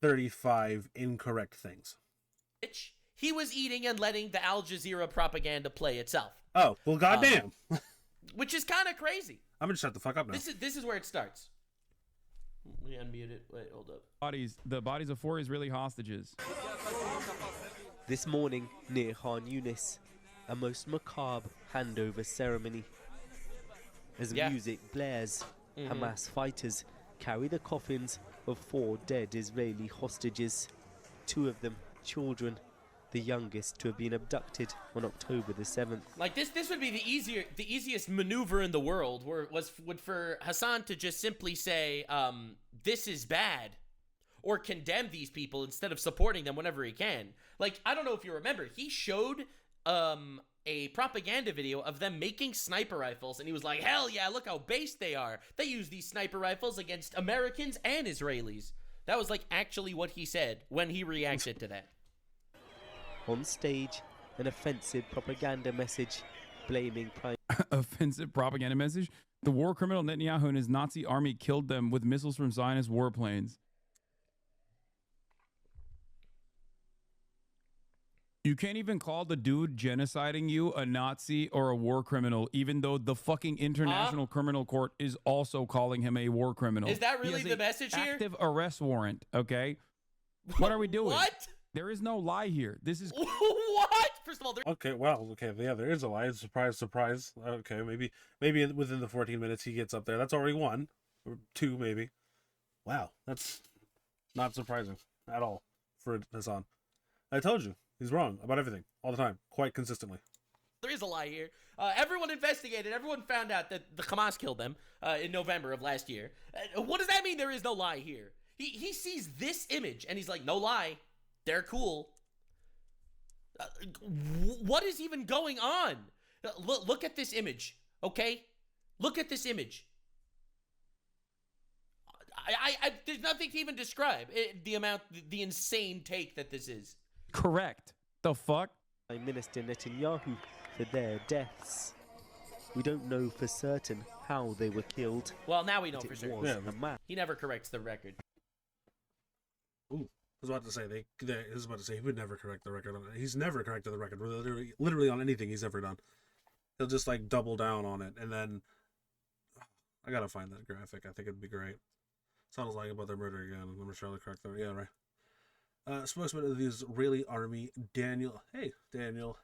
35 incorrect things. He was eating and letting the Al Jazeera propaganda play itself. Oh, well, goddamn. Which is kind of crazy. I'm going to shut the fuck up now. This is where it starts. We unmute it. Wait, hold up. The bodies of 4 Israeli hostages. This morning near Khan Yunis, a most macabre handover ceremony. As music blares, Hamas fighters carry the coffins of 4 dead Israeli hostages. 2 of them children, the youngest to have been abducted on October the 7th. Like this would be the easiest maneuver in the world, would for Hasan to just simply say, this is bad, or condemn these people instead of supporting them whenever he can. Like, I don't know if you remember, he showed a propaganda video of them making sniper rifles, and he was like, hell yeah, look how based they are. They use these sniper rifles against Americans and Israelis. That was like actually what he said when he reacted to that. On stage, an offensive propaganda message blaming offensive propaganda message? The war criminal Netanyahu and his Nazi army killed them with missiles from Zionist warplanes. You can't even call the dude genociding you a Nazi or a war criminal, even though the fucking International Criminal Court is also calling him a war criminal. Is that really the message here? Active arrest warrant, okay? What are we doing? What? There is no lie here. This is... What? First of all, Okay, well, okay, yeah, there is a lie. Surprise, surprise. Okay, maybe within the 14 minutes he gets up there. That's already one. Or two, maybe. Wow, that's not surprising at all for Hasan. I told you, he's wrong about everything, all the time, quite consistently. there is a lie here. Everyone investigated. Everyone found out that the Hamas killed them in November of last year. What does that mean there is no lie here? He sees this image and he's like, no lie. They're cool. What is even going on? Look at this image, okay? Look at this image. There's nothing to even describe the insane take that this is. Correct. The fuck? Prime Minister Netanyahu for their deaths. We don't know for certain how they were killed. Well, now we know for certain. Yeah. He never corrects the record. Ooh, I was about to say he would never correct the record on it. He's never corrected the record, literally on anything he's ever done. He'll just like double down on it, and then I gotta find that graphic. I think it'd be great. Sounds like about their murder again. I'm sure they'll correct them. Yeah, right. Spokesman of the Israeli army, Daniel. Hey, Daniel.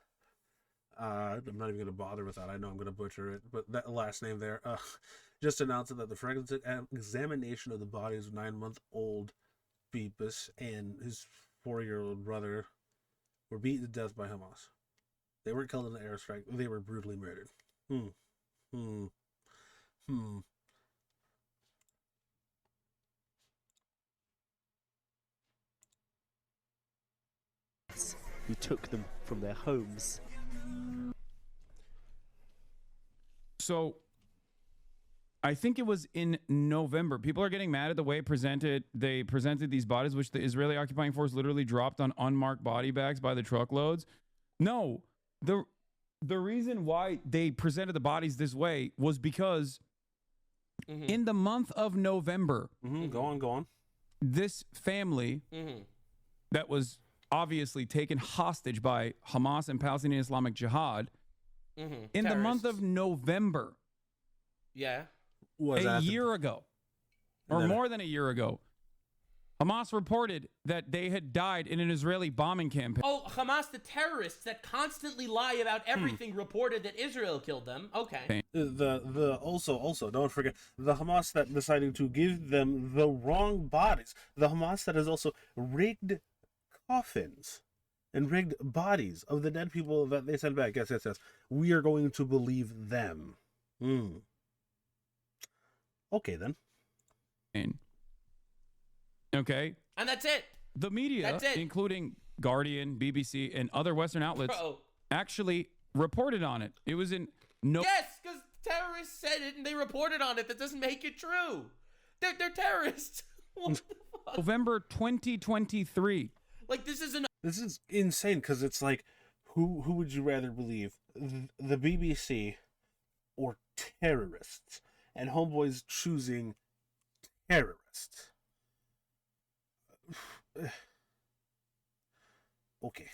I'm not even gonna bother with that. I know I'm gonna butcher it, but that last name there. Just announced that the forensic examination of the bodies of 9-month-old Beepus and his 4-year-old brother were beaten to death by Hamas. They weren't killed in an airstrike. They were brutally murdered. Who took them from their homes. So, I think it was in November. People are getting mad at the way they presented these bodies, which the Israeli occupying force literally dropped on unmarked body bags by the truckloads. No, the reason why they presented the bodies this way was because in the month of November, go on. This family that was obviously taken hostage by Hamas and Palestinian Islamic Jihad in the month of November. Yeah. A year ago, or more than a year ago, Hamas reported that they had died in an Israeli bombing campaign. Oh, Hamas, the terrorists that constantly lie about everything, reported that Israel killed them. Okay. Also don't forget the Hamas that decided to give them the wrong bodies. The Hamas that has also rigged coffins and rigged bodies of the dead people that they sent back. Yes. We are going to believe them. Okay, then. Okay. And that's it. The media, including Guardian, BBC, and other Western outlets, actually reported on it. It was in Yes, because terrorists said it and they reported on it. That doesn't make it true. They're terrorists. What the fuck? November 2023. Like, this is insane, because it's like, who would you rather believe? The BBC or terrorists? And Homeboy's choosing terrorists. Okay.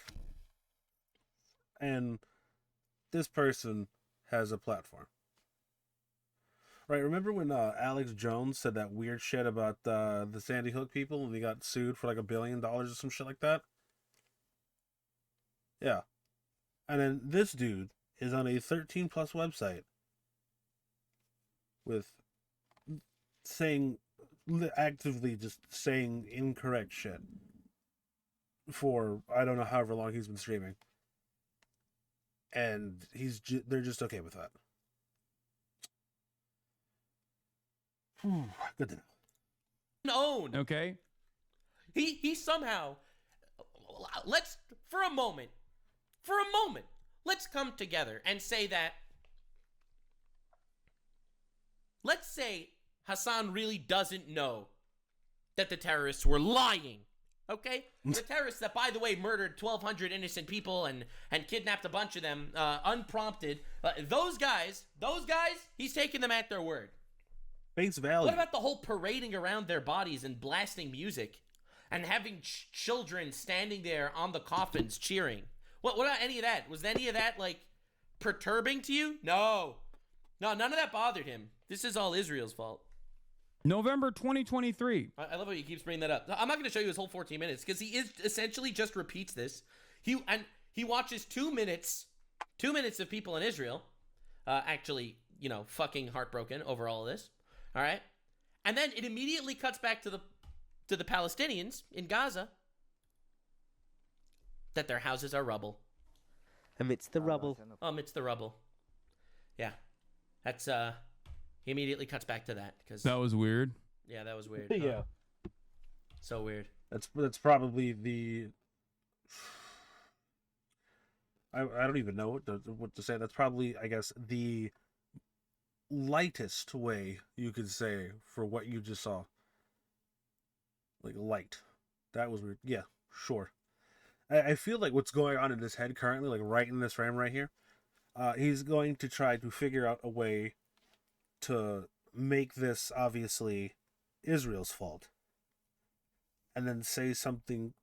And this person has a platform. Right, remember when Alex Jones said that weird shit about the Sandy Hook people and he got sued for like $1 billion or some shit like that? Yeah. And then this dude is on a 13+ website with actively just saying incorrect shit for I don't know however long he's been streaming, and they're just okay with that. Good to know. Okay. He somehow for a moment, let's come together and say that. Let's say Hasan really doesn't know that the terrorists were lying Okay? The terrorists that, by the way, murdered 1,200 innocent people and kidnapped a bunch of them unprompted. Those guys, he's taking them at their word. Face value. What about the whole parading around their bodies and blasting music and having children standing there on the coffins cheering? What about any of that? Was any of that, like, perturbing to you? No, none of that bothered him. This is all Israel's fault. November 2023. I love how he keeps bringing that up. I'm not going to show you his whole 14 minutes because he is essentially just repeats this. He watches 2 minutes of people in Israel, actually, fucking heartbroken over all of this. All right, and then it immediately cuts back to the Palestinians in Gaza that their houses are rubble. Amidst the rubble. Amidst the rubble. Yeah, that's he immediately cuts back to that because That was weird. yeah, that was weird. Yeah. So weird. That's probably the. I don't even know what to say. That's probably, I guess, the lightest way you could say for what you just saw. Like, light. That was weird. Yeah, sure. I feel like what's going on in his head currently, like right in this frame right here, he's going to try to figure out a way to make this obviously Israel's fault. And then say something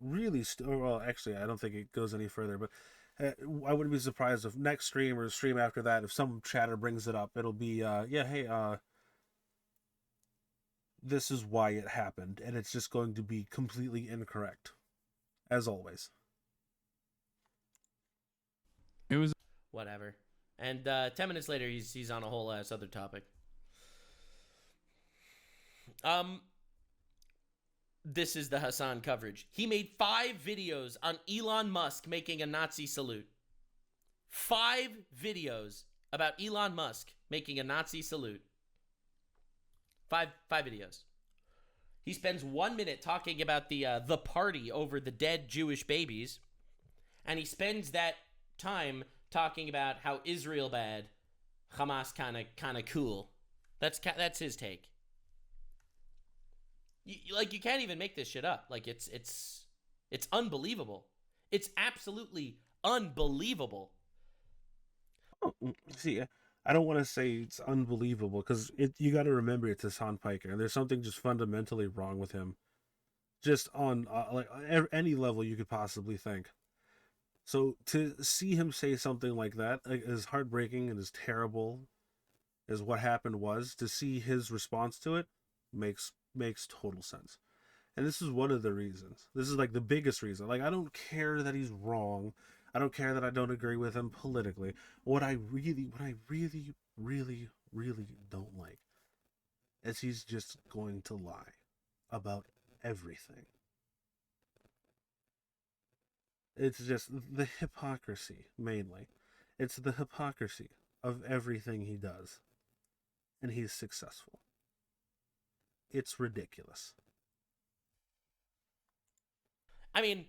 really well, actually, I don't think it goes any further, but I wouldn't be surprised if next stream or the stream after that, if some chatter brings it up, it'll be, this is why it happened, and it's just going to be completely incorrect, as always. It was Whatever. And 10 minutes later, he's on a whole ass other topic. This is the Hasan coverage. He made 5 videos on Elon Musk making a Nazi salute. 5 videos about Elon Musk making a Nazi salute. 5 videos. He spends 1 minute talking about the party over the dead Jewish babies, and he spends that time talking about how Israel bad, Hamas kind of cool. That's his take. You can't even make this shit up. Like, it's unbelievable. It's absolutely unbelievable. Oh, see, I don't want to say it's unbelievable because you got to remember it's Hasan Piker, and there's something just fundamentally wrong with him, just on any level you could possibly think. So to see him say something like that, as heartbreaking and as terrible as what happened was, to see his response to it makes total sense. And this is one of the reasons. This is like the biggest reason. Like, I don't care that he's wrong. I don't care that I don't agree with him politically. What I really don't like is he's just going to lie about everything. It's just the hypocrisy, mainly. It's the hypocrisy of everything he does. And he's successful. It's ridiculous. I mean,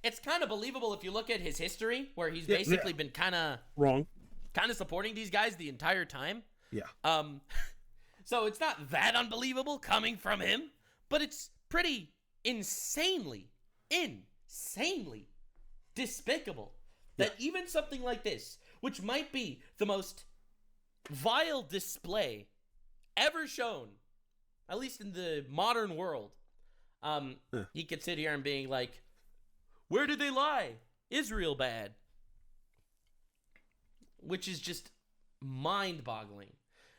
it's kind of believable if you look at his history, where he's basically been kind of supporting these guys the entire time. Yeah. So it's not that unbelievable coming from him, but it's pretty insanely despicable that even something like this, which might be the most vile display ever shown, at least in the modern world, he could sit here and being like, where did they lie? Israel bad. Which is just mind-boggling.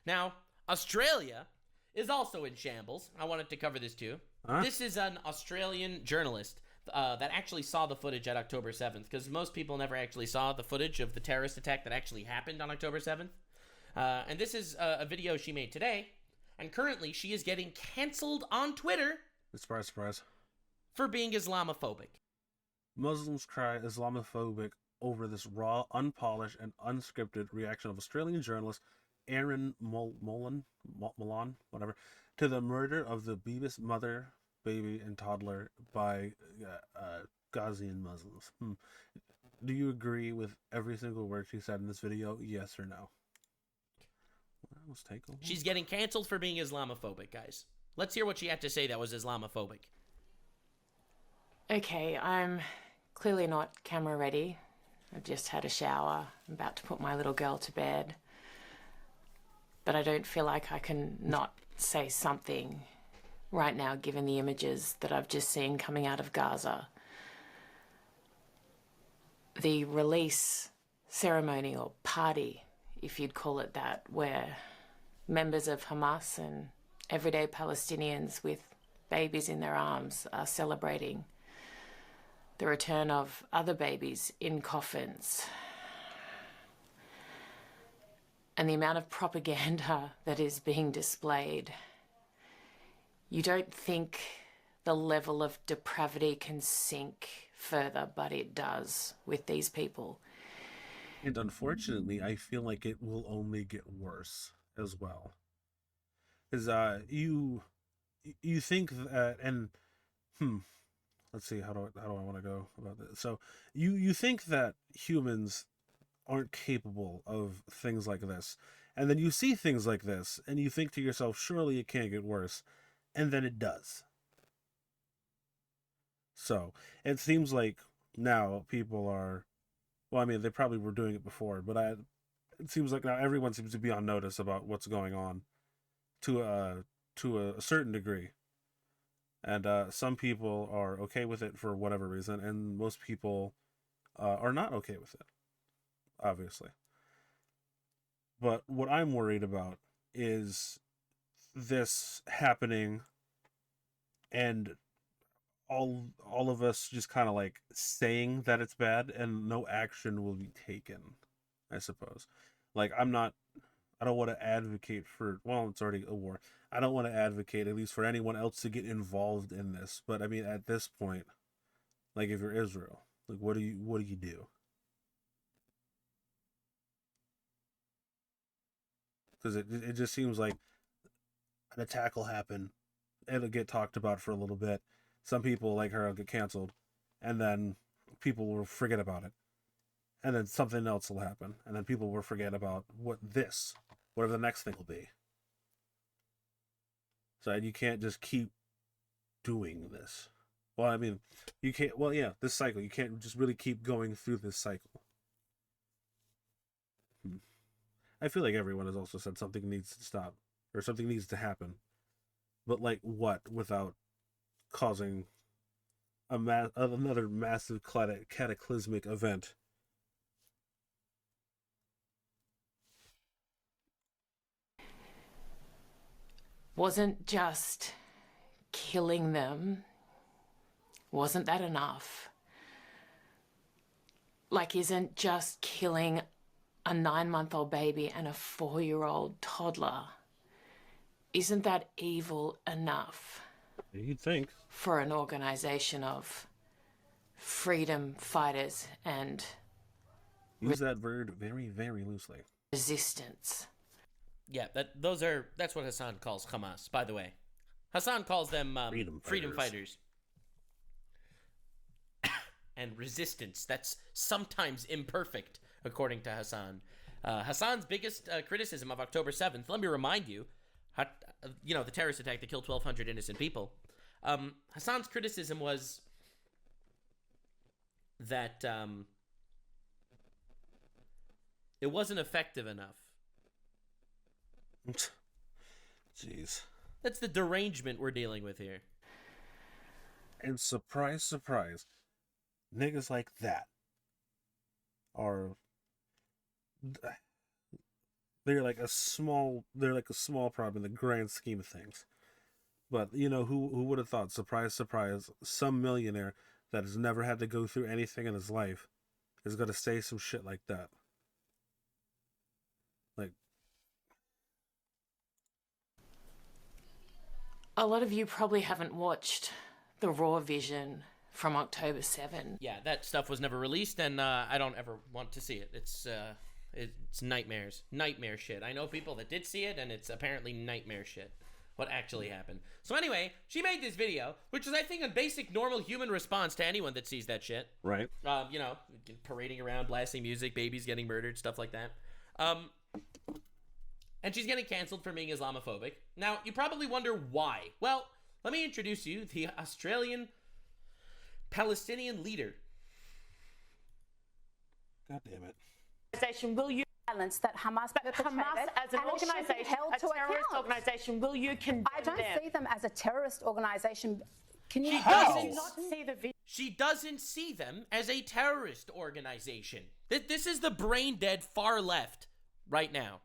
Now, Australia is also in shambles. I wanted to cover this too. Huh? This is an Australian journalist that actually saw the footage at October 7th, because most people never actually saw the footage of the terrorist attack that actually happened on October 7th. And this is a video she made today, and currently she is getting canceled on Twitter. Surprise, surprise. For being Islamophobic. Muslims cry Islamophobic over this raw, unpolished, and unscripted reaction of Australian journalist Aaron Molan, whatever, to the murder of the Beavis mother, baby, and toddler by Ghazian Muslims. Do you agree with every single word she said in this video? Yes or no? Let's take a look. She's getting canceled for being Islamophobic, guys. Let's hear what she had to say that was Islamophobic. Okay, I'm clearly not camera ready. I've just had a shower. I'm about to put my little girl to bed. But I don't feel like I can not say something right now, given the images that I've just seen coming out of Gaza. The release ceremony, or party, if you'd call it that, where members of Hamas and everyday Palestinians with babies in their arms are celebrating the return of other babies in coffins. And the amount of propaganda that is being displayed. You don't think the level of depravity can sink further, but it does with these people. And unfortunately, I feel like it will only get worse as well. Because you think that, and let's see, how do I want to go about this? So you think that humans aren't capable of things like this, and then you see things like this, and you think to yourself, surely it can't get worse, and then it does. So it seems like now people are, well, I mean, they probably were doing it before, but it seems like now everyone seems to be on notice about what's going on to a certain degree. And some people are okay with it for whatever reason, and most people are not okay with it, obviously. But what I'm worried about is this happening and all of us just kind of like saying that it's bad and no action will be taken, I suppose. Like, I don't want to advocate for, well, it's already a war. I don't want to advocate, at least for anyone else, to get involved in this. But I mean, at this point, like, if you're Israel, like, what do you do? Because it just seems like an attack will happen. It'll get talked about for a little bit. Some people, like her, will get canceled. And then people will forget about it. And then something else will happen. And then people will forget about whatever the next thing will be. So you can't just keep doing this. Well, I mean, you can't, well, yeah, this cycle. You can't just really keep going through this cycle. I feel like everyone has also said something needs to stop. Or something needs to happen. But like what? Without causing another massive cataclysmic event. Wasn't just killing them, wasn't that enough? Like, isn't just killing a 9-month-old baby and a 4-year-old toddler, isn't that evil enough? You'd think. For an organization of freedom fighters and use that word very, very loosely. Resistance. Yeah, that's what Hasan calls Hamas, by the way. Hasan calls them freedom fighters. And resistance. That's sometimes imperfect, according to Hasan. Hasan's biggest criticism of October 7th, let me remind you, the terrorist attack that killed 1,200 innocent people. Hasan's criticism was that it wasn't effective enough. Jeez. That's the derangement we're dealing with here. And surprise, surprise, niggas like that are, they're like a small problem in the grand scheme of things. But who would have thought? Surprise, surprise, some millionaire that has never had to go through anything in his life is gonna say some shit like that. Like, a lot of you probably haven't watched the raw vision from October 7. Yeah, that stuff was never released, and I don't ever want to see it. It's nightmares. Nightmare shit. I know people that did see it, and it's apparently nightmare shit. What actually happened. So anyway, she made this video, which is, I think, a basic normal human response to anyone that sees that shit. Right. Parading around, blasting music, babies getting murdered, stuff like that. And she's getting canceled for being Islamophobic. Now, you probably wonder why. Well, let me introduce you to the Australian Palestinian leader. God damn it. Will you violence that Hamas perpetrated? Hamas as an organisation, a terrorist organisation, will you condemn I don't them? see them as a terrorist organisation. Can you She doesn't see them as a terrorist organization. This is the brain dead far left right now.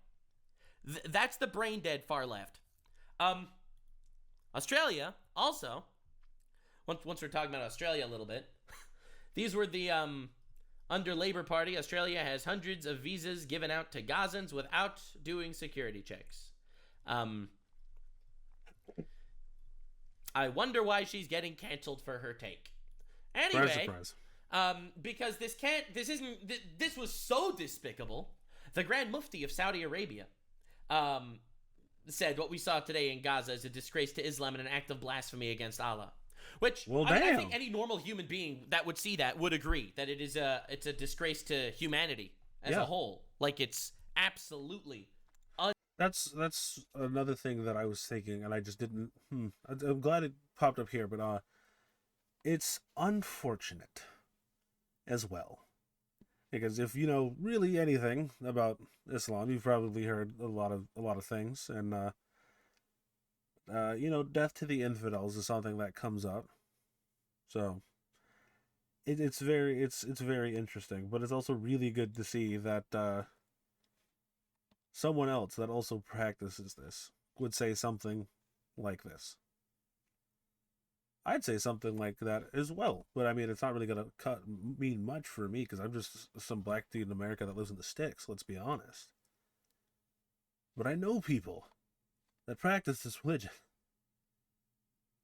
That's the brain dead far left. Australia also. Once we're talking about Australia a little bit, these were the under Labour Party. Australia has hundreds of visas given out to Gazans without doing security checks. I wonder why she's getting canceled for her take. Anyway, because this was so despicable. The Grand Mufti of Saudi Arabia said what we saw today in Gaza is a disgrace to Islam and an act of blasphemy against Allah. Which, I think any normal human being that would see that would agree that it's a disgrace to humanity as a whole. Like, it's absolutely That's another thing that I was thinking, and I just didn't. I'm glad it popped up here, but it's unfortunate as well, because if you know really anything about Islam, you've probably heard a lot of things, and death to the infidels is something that comes up. So it's very interesting, but it's also really good to see that someone else that also practices this would say something like this. I'd say something like that as well, but I mean, it's not really gonna mean much for me because I'm just some black dude in America that lives in the sticks. Let's be honest. But I know people that practice this religion,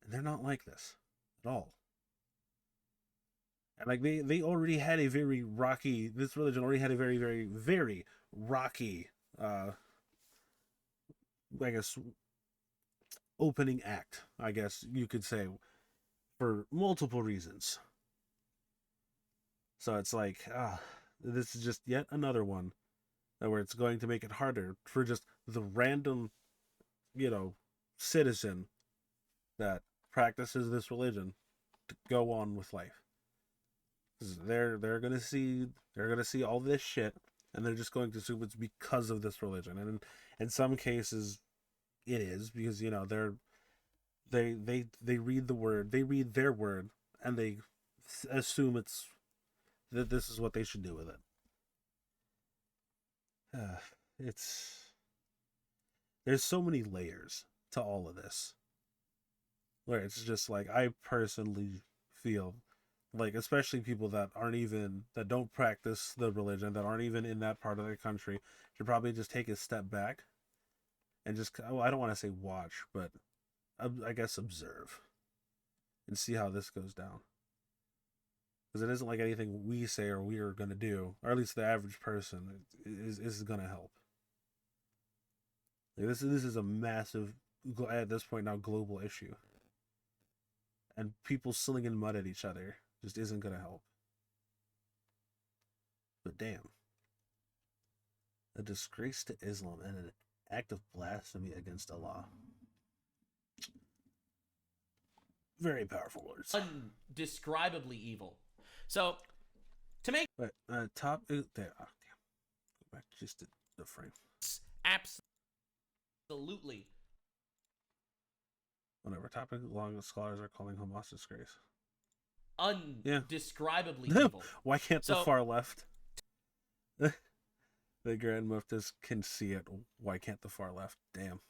and they're not like this at all. And like they already had a very rocky. This religion already had a very, very, very rocky. I guess opening act, I guess you could say, for multiple reasons. So it's like, this is just yet another one where it's going to make it harder for just the random, citizen that practices this religion to go on with life. 'Cause they're gonna see all this shit, and they're just going to assume it's because of this religion. And in some cases, it is because they read the word, they read their word, and they assume that this is what they should do with it. There's so many layers to all of this, where it's just like, I personally feel like, especially people that don't practice the religion, that aren't even in that part of the country, should probably just take a step back and just, I don't want to say watch, but I guess observe and see how this goes down. Because it isn't like anything we say or we are going to do, or at least the average person is going to help. Like, this is a massive, at this point now, global issue. And people slinging mud at each other just isn't going to help. But damn. A disgrace to Islam and an act of blasphemy against Allah. Very powerful words. Undescribably evil. So, to make... But, top... There. Oh, damn. Go back just to the frame. Absolutely. Whatever. Topic long scholars are calling Hamas disgrace. Undescribably evil. Why can't the far left? The Grand Muftis can see it. Why can't the far left? Damn.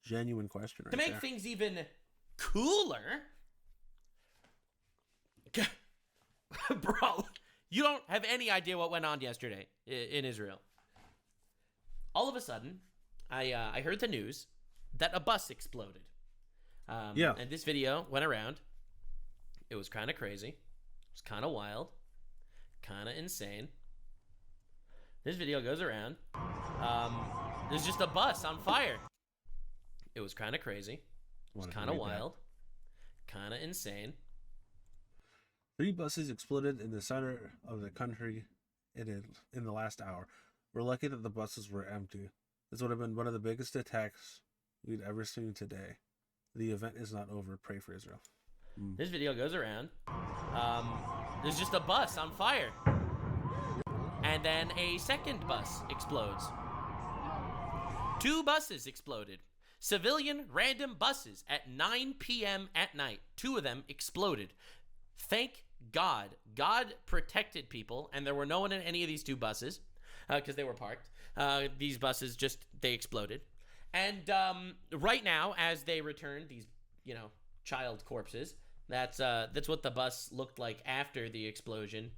Genuine question right To make there. things even cooler... Bro, you don't have any idea what went on yesterday in Israel. All of a sudden, I heard the news that a bus exploded. And this video went around. It was kind of crazy. It was kind of wild. Kind of insane. This video goes around. There's just a bus on fire. It was kind of crazy. It was kind of wild. Kind of insane. 3 buses exploded in the center of the country in the last hour. We're lucky that the buses were empty. This would have been one of the biggest attacks we'd ever seen today. The event is not over. Pray for Israel. This video goes around. There's just a bus on fire. And then a second bus explodes. 2 buses exploded. Civilian random buses at 9 p.m. at night. 2 of them exploded. Thank God. God protected people, and there were no one in any of these 2 buses because they were parked. These buses they exploded. And right now, as they return these, child corpses, that's what the bus looked like after the explosion.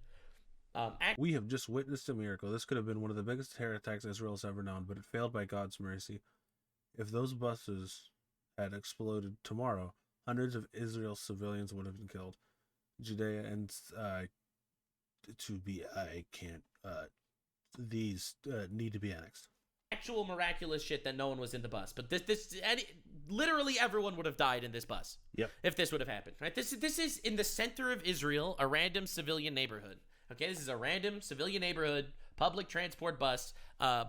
We have just witnessed a miracle. This could have been one of the biggest terror attacks Israel's ever known, but it failed by God's mercy. If those buses had exploded tomorrow, hundreds of Israel's civilians would have been killed. Judea and these need to be annexed. Actual miraculous shit that no one was in the bus, but literally everyone would have died in this bus. Yep. If this would have happened, right? This is in the center of Israel, a random civilian neighborhood. Okay, this is a random civilian neighborhood, public transport bus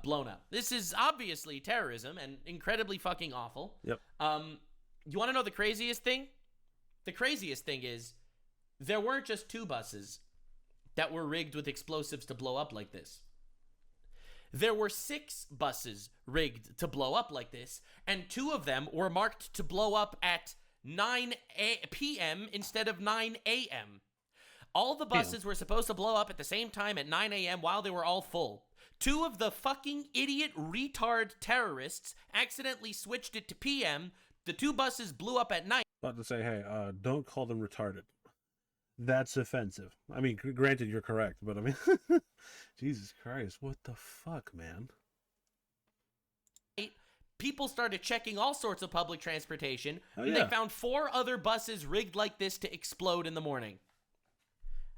blown up. This is obviously terrorism and incredibly fucking awful. Yep. You want to know the craziest thing? The craziest thing is there weren't just 2 buses that were rigged with explosives to blow up like this. There were 6 buses rigged to blow up like this, and 2 of them were marked to blow up at 9 p.m. instead of 9 a.m. All the buses were supposed to blow up at the same time at 9 a.m. while they were all full. 2 of the fucking idiot retard terrorists accidentally switched it to p.m. The 2 buses blew up at night. About to say, hey, don't call them retarded. That's offensive. I mean, granted, you're correct, but I mean, Jesus Christ, what the fuck, man? People started checking all sorts of public transportation, and yeah. they found 4 other buses rigged like this to explode in the morning.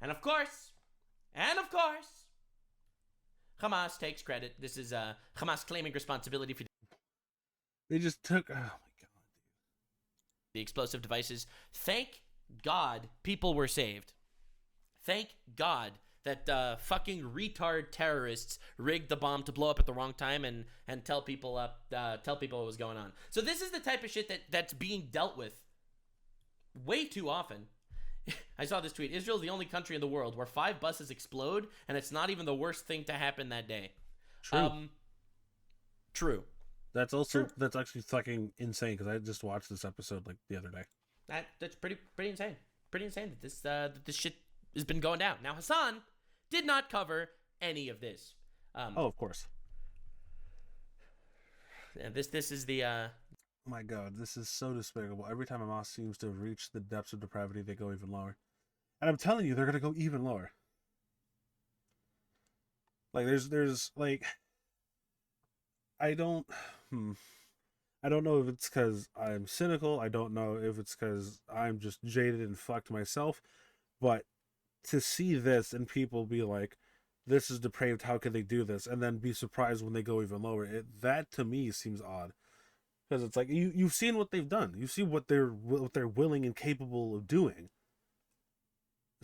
And of course, Hamas takes credit. This is Hamas claiming responsibility for They just took, oh my God, the explosive devices. Thank God people were saved. Thank God that fucking retard terrorists rigged the bomb to blow up at the wrong time and tell people what was going on. So this is the type of shit that's being dealt with way too often. I saw this tweet. Israel's the only country in the world where 5 buses explode, and it's not even the worst thing to happen that day. True. That's actually fucking insane, because I just watched this episode like the other day. That's pretty insane. Pretty insane that this shit has been going down. Now, Hasan did not cover any of this. Of course. And this is the Oh my God, this is so despicable. Every time Hamas seems to have reached the depths of depravity, they go even lower. And I'm telling you, they're gonna go even lower. Like there's like, I don't know if it's because I'm cynical. I don't know if it's because I'm just jaded and fucked myself. But to see this and people be like, this is depraved, how could they do this? And then be surprised when they go even lower. That to me seems odd. Because it's like, you've seen what they've done. You see what they're willing and capable of doing.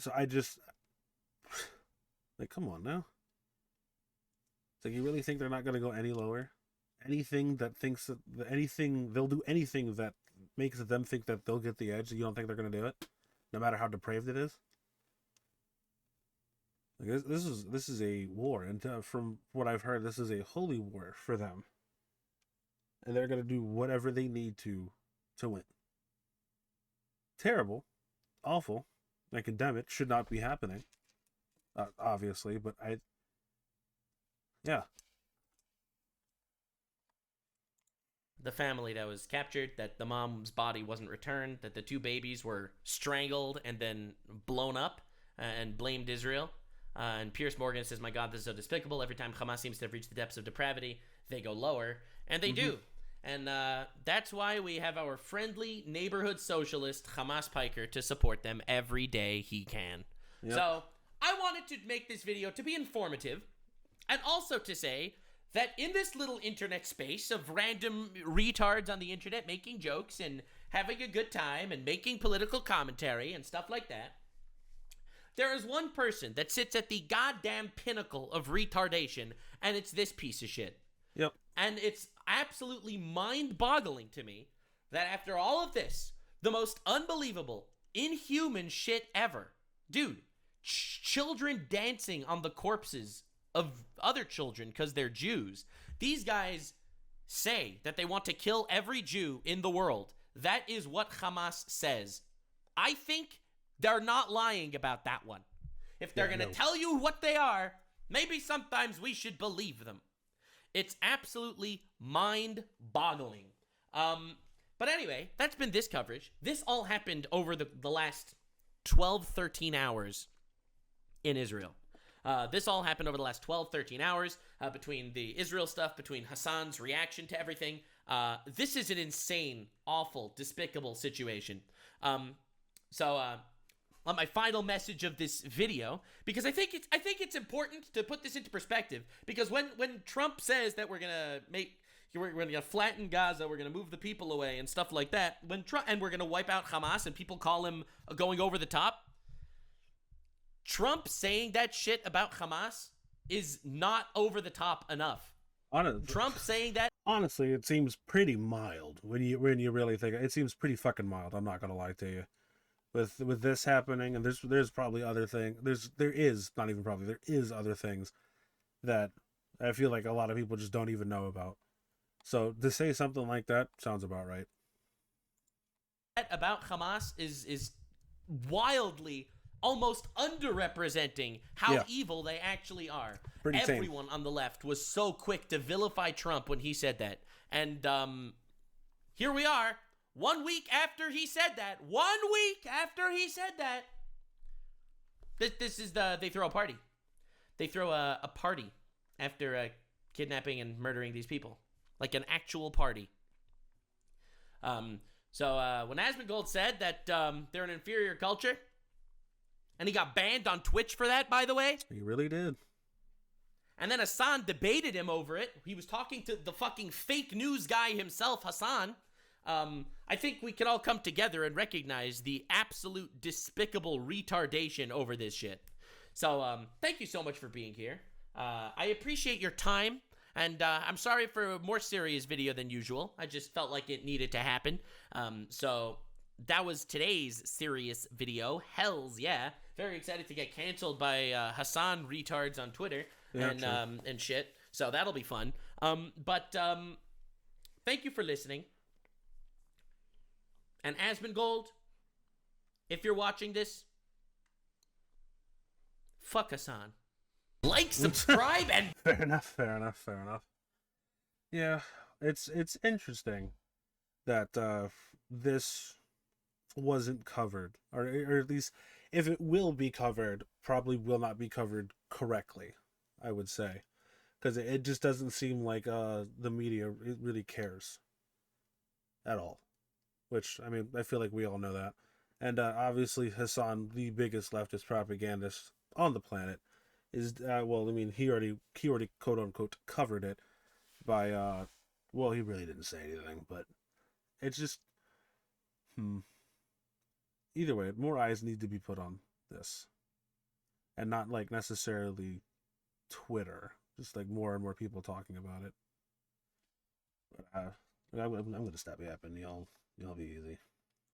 So I just, like, come on now. It's like, you really think they're not going to go any lower? They'll do anything that makes them think that they'll get the edge. You don't think they're going to do it? No matter how depraved it is? Like, this is a war. And from what I've heard, this is a holy war for them. And they're going to do whatever they need to win. Terrible. Awful. I condemn it. Should not be happening. Obviously, but yeah. The family that was captured, that the mom's body wasn't returned, that the 2 babies were strangled and then blown up and blamed Israel. And Pierce Morgan says, my God, this is so despicable. Every time Hamas seems to have reached the depths of depravity, they go lower. And they do. And that's why we have our friendly neighborhood socialist, Hamas Piker, to support them every day he can. Yep. So I wanted to make this video to be informative and also to say that in this little internet space of random retards on the internet making jokes and having a good time and making political commentary and stuff like that, there is one person that sits at the goddamn pinnacle of retardation, and it's this piece of shit. Yep. And it's absolutely mind-boggling to me that after all of this, the most unbelievable, inhuman shit ever, Dude, children dancing on the corpses of other children because they're Jews. These guys say that they want to kill every Jew in the world. That is what Hamas says. I think they're not lying about that one. If they're going to tell you what they are, maybe sometimes we should believe them. It's absolutely mind-boggling. But anyway, that's been this coverage. This all happened over the last 12, 13 hours in Israel. This all happened over the last 12, 13 hours between the Israel stuff, between Hasan's reaction to everything. This is an insane, awful, despicable situation. So on my final message of this video, because I think it's important to put this into perspective, because when Trump says that we're gonna flatten Gaza, we're gonna move the people away and stuff like that, and we're gonna wipe out Hamas, and people call him going over the top, Trump saying that shit about Hamas is not over the top enough. Trump saying that, honestly, it seems pretty mild when you really think it seems pretty fucking mild. I'm not gonna lie to you. With this happening, and there's probably other things. There is other things that I feel like a lot of people just don't even know about. So to say something like that sounds about right. About Hamas is wildly, almost underrepresenting how evil they actually are. Pretty Everyone on the left was so quick to vilify Trump when he said that. And here we are, 1 week after he said that. 1 week after he said that. This is they throw a party. They throw a party after kidnapping and murdering these people. Like an actual party. So when Asmongold said that they're an inferior culture, and he got banned on Twitch for that, by the way. He really did. And then Hasan debated him over it. He was talking to the fucking fake news guy himself, Hasan. I think we can all come together and recognize the absolute despicable retardation over this shit. So thank you so much for being here. I appreciate your time. And I'm sorry for a more serious video than usual. I just felt like it needed to happen. So that was today's serious video. Hells yeah. Very excited to get canceled by Hasan retards on Twitter and shit. So that'll be fun. But thank you for listening. And Asmongold, if you're watching this, fuck Hasan. Like, subscribe, and fair enough. Yeah, it's interesting that this wasn't covered, or at least if it will be covered, probably will not be covered correctly, I would say, because it just doesn't seem like the media really cares at all. Which, I mean, I feel like we all know that. And obviously Hasan, the biggest leftist propagandist on the planet, is well, I mean, he already quote unquote covered it by well, he really didn't say anything, but it's just either way, more eyes need to be put on this, and not like necessarily Twitter, just like more and more people talking about it. But I'm gonna stop yapping. Y'all be easy.